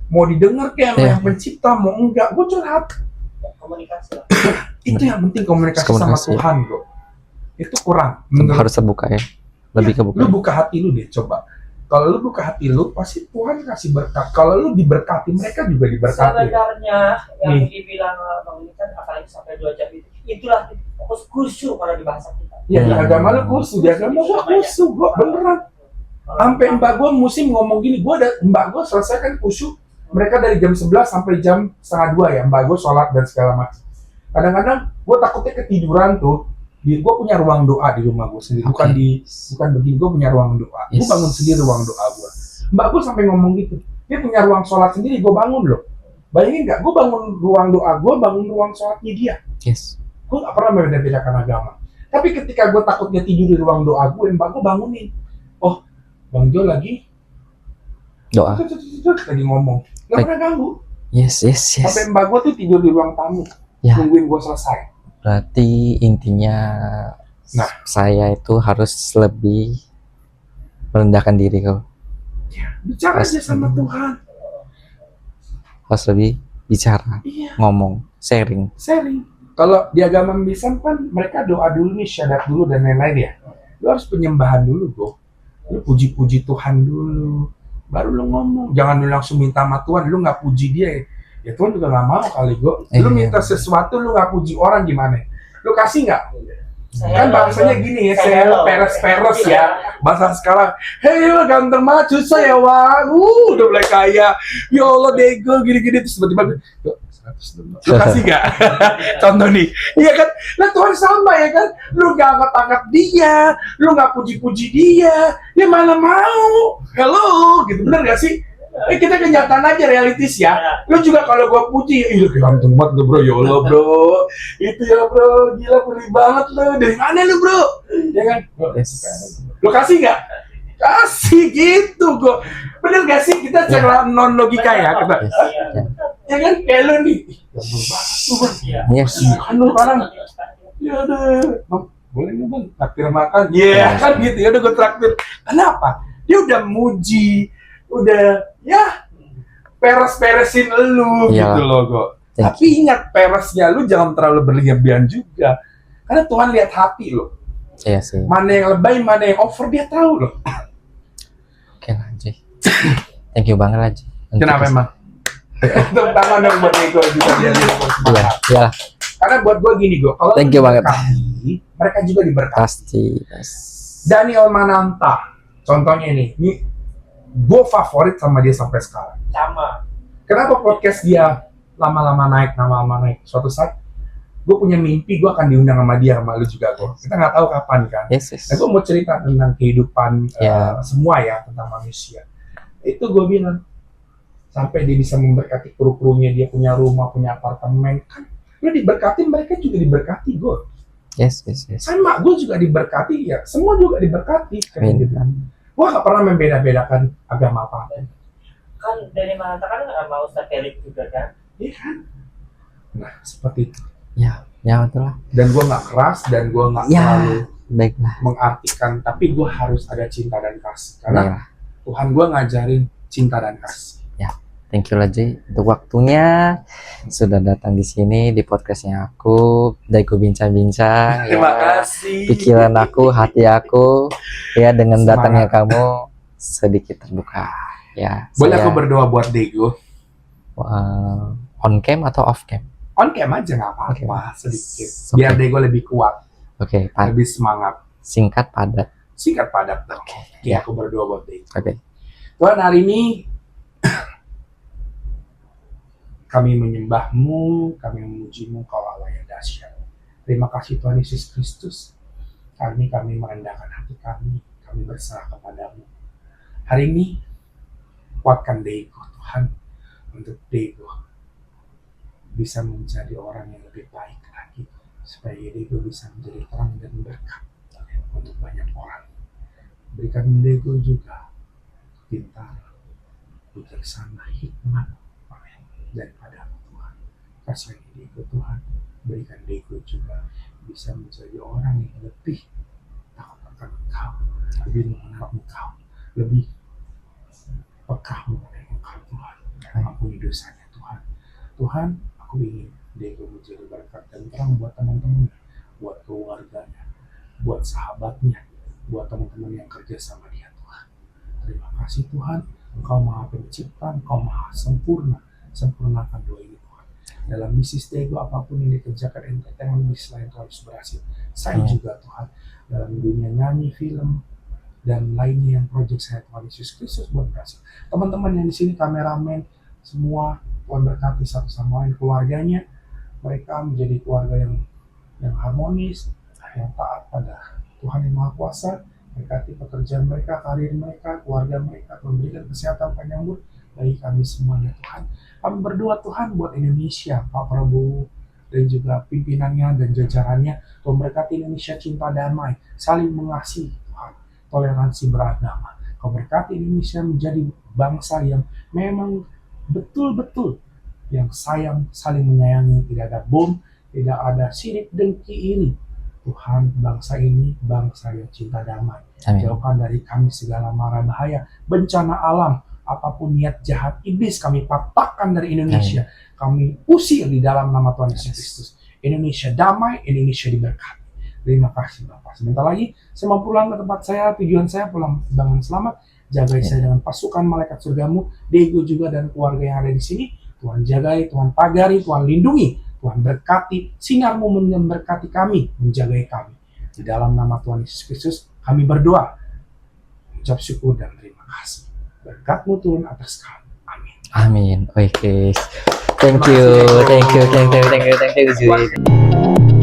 mau didengar kayak sama yang pencipta, mau enggak. Gue curhat. Komunikasi lah. Itu yang penting, komunikasi sama Tuhan kok. Itu kurang. Harus terbuka ya. Lebih kebuka. Lu buka hati lu deh, coba. Kalau lu buka hati lu, pasti Tuhan kasih berkat. Kalau lu diberkati, mereka juga diberkati. Sebenarnya yang dibilang Bang ini kan apalagi sampai 2 jam itu, itulah fokus khusyuk kalau di bahasa kita. Ya, di agama lu khusyuk, di agama gua khusyuk, gua beneran. Sampai mbak gua musim ngomong gini, mbak gua selesai kan khusyuk. Mereka dari jam 11 sampai jam 1:30 ya, mbak gua sholat dan segala macam. Kadang-kadang gua takutnya ketiduran tuh. Gue punya ruang doa di rumah gue sendiri, bukan begini, gue punya ruang doa. Gue bangun sendiri ruang doa gue. Mbak gue sampai ngomong gitu, dia punya ruang sholat sendiri, gue bangun loh. Bayangin nggak, gue bangun ruang doa, gue bangun ruang sholatnya dia. Gue nggak pernah membeda-bedakan agama. Tapi ketika gue takutnya tidur di ruang doa gue, mbak gue bangunin. Oh, Bang Jo lagi doa, lagi ngomong, nggak pernah ganggu. Yes. Sampai mbak gue tuh tidur di ruang tamu, nungguin gue selesai. Berarti intinya saya itu harus lebih merendahkan diri kok. Bicara aja sama Tuhan. Harus lebih bicara, ngomong, sharing. Kalau di agama Islam kan mereka doa dulu nih, syahadat dulu dan lain-lain ya. Lu harus penyembahan dulu kok. Lu puji-puji Tuhan dulu, baru lu ngomong. Jangan lu langsung minta sama Tuhan, lu nggak puji dia ya Tuhan juga nggak mau kali gue. Lu minta sesuatu lu nggak puji orang gimana? Lu kasih nggak? Kan bahasanya gini ya, saya peres ya. Bahasa sekarang, hei ganteng banget susah ya Wan. Udah mulai kaya. Ya Allah dego gini-gini terus tiba-tiba 100 dulu. Lu kasih nggak? Contoh nih, iya kan? Nah Tuhan sama ya kan? Lu nggak angkat-angkat dia, lu nggak puji-puji dia, dia mana mau? Hello, gitu bener nggak sih? Kita kenyataan aja realistis ya. Lu juga kalau gua puji, ih ganteng banget lu bro, ya Allah bro. Itu ya bro, gila pilih banget lu. Dari mana lu bro? Ya kan? Lu kasih nggak? Kasih gitu gua. Bener gak sih kita secara non logika ya? Kita, ya kan? Kayak lu nih. Kan lu orang. Ya udah, boleh nih bang, traktir makan. Iya kan gitu ya udah gua traktir. Kenapa? Dia udah muji. Udah ya peresin lu gitu loh kok. Tapi ingat peresnya lu jangan terlalu berlebihan juga. Karena Tuhan lihat hati lo. Iya sih. Mana yang lebay, mana yang over dia tahu loh. Oke Lanji. Thank you banget Lanji. Kenapa emang? Tepuk tangan dong buat Ego juga dia semangat. Iya. Karena buat gue gini gue, kalau thank you banget. Mereka juga diberkati. Pasti. Daniel Mananta, contohnya ini gue favorit sama dia sampai sekarang. Sama. Kenapa podcast dia lama-lama naik? Suatu saat gue punya mimpi gue akan diundang sama dia, sama lu juga gue. Kita nggak tahu kapan kan. Nah, gue mau cerita tentang kehidupan semua ya, tentang manusia. Itu gue bilang sampai dia bisa memberkati kru-krunya, dia punya rumah, punya apartemen kan. Lu diberkati, mereka juga diberkati gue. Yes. Sama gue juga diberkati ya, semua juga diberkati. Gue gak pernah membeda-bedakan agama apa-apa. Kan dari mana kan sama Ustaz Felix juga kan? Iya kan? Nah, seperti itu. Ya betul lah. Dan gue gak keras, dan gue gak terlalu mengartikan, tapi gue harus ada cinta dan kasih. Karena Tuhan gue ngajarin cinta dan kasih. Thank you Lanji untuk waktunya sudah datang di sini di podcastnya aku, Daiku bincang-bincang. Terima kasih. Pikiran aku, hati aku, ya dengan datangnya kamu sedikit terbuka. Ya. Boleh aku berdoa buat Dego? On cam atau off cam? On cam aja nggak apa-apa, sedikit. Biar Dego lebih kuat, lebih semangat. Singkat padat. Ya aku berdoa buat Dego. Tuhan hari ini kami menyembah-Mu, kami memuji-Mu, Kau Allah yang dahsyat. Terima kasih Tuhan Yesus Kristus. Hari ini kami merendahkan hati kami berserah kepada-Mu. Hari ini, kuatkan Dego Tuhan, untuk Dego bisa menjadi orang yang lebih baik lagi, supaya Dego bisa menjadi terang dan berkat untuk banyak orang. Berikan Dego juga pintar, bijaksana, hikmat, daripada Tuhan. Kasihi Diego Tuhan, berikan Diego juga bisa menjadi orang yang lebih takut akan Engkau, lebih mengenal Engkau, lebih peka mengenai Engkau Tuhan. Ampuni dosanya Tuhan. Tuhan, aku ingin Diego menjadi berkat dan terang buat teman-teman, buat keluarganya, buat sahabatnya, buat teman-teman yang kerja sama dia Tuhan. Terima kasih Tuhan, Engkau Maha Pencipta, Engkau Maha Sempurna, sempurnakan doa ini Tuhan. Dalam bisnis Diego apapun yang dikerjakan entertainment bisnis lain harus berhasil. Saya juga Tuhan, dalam dunia nyanyi, film, dan lainnya yang proyek saya Tuhan Yesus Kristus buat berhasil. Teman-teman yang di sini, kameramen, semua Tuhan berkati satu sama lain, keluarganya, mereka menjadi keluarga yang harmonis, yang taat pada Tuhan yang Maha Kuasa. Berkati pekerjaan mereka, karir mereka, keluarga mereka, memberikan kesehatan panjang umur bagi kami semuanya Tuhan. Kami berdoa Tuhan buat Indonesia, Pak Prabowo dan juga pimpinannya dan jajarannya. Tuhan berkati Indonesia cinta damai, saling mengasihi Tuhan, toleransi beragama. Kau berkati Indonesia menjadi bangsa yang memang betul-betul yang sayang, saling menyayangi, tidak ada bom, tidak ada sirik dengki iri. Tuhan, bangsa ini bangsa yang cinta damai. Amin. Jauhkan dari kami segala mara bahaya, bencana alam, apapun niat jahat iblis kami patahkan dari Indonesia. Amin. Kami usir di dalam nama Tuhan Yesus Kristus. Indonesia damai, Indonesia diberkati. Terima kasih Bapak. Sebentar lagi saya mau pulang ke tempat saya, tujuan saya pulang dengan selamat. Jagai saya dengan pasukan malaikat surgamu, Diego juga dan keluarga yang ada di sini. Tuhan jagai, Tuhan pagari, Tuhan lindungi, Tuhan berkati, sinarmu memberkati kami, menjagai kami. Di dalam nama Tuhan Yesus Kristus, kami berdoa, ucap syukur dan terima kasih. Berkat-Mu Tuhan atas kami. Amin. Amin. Oke. Thank you, Zui.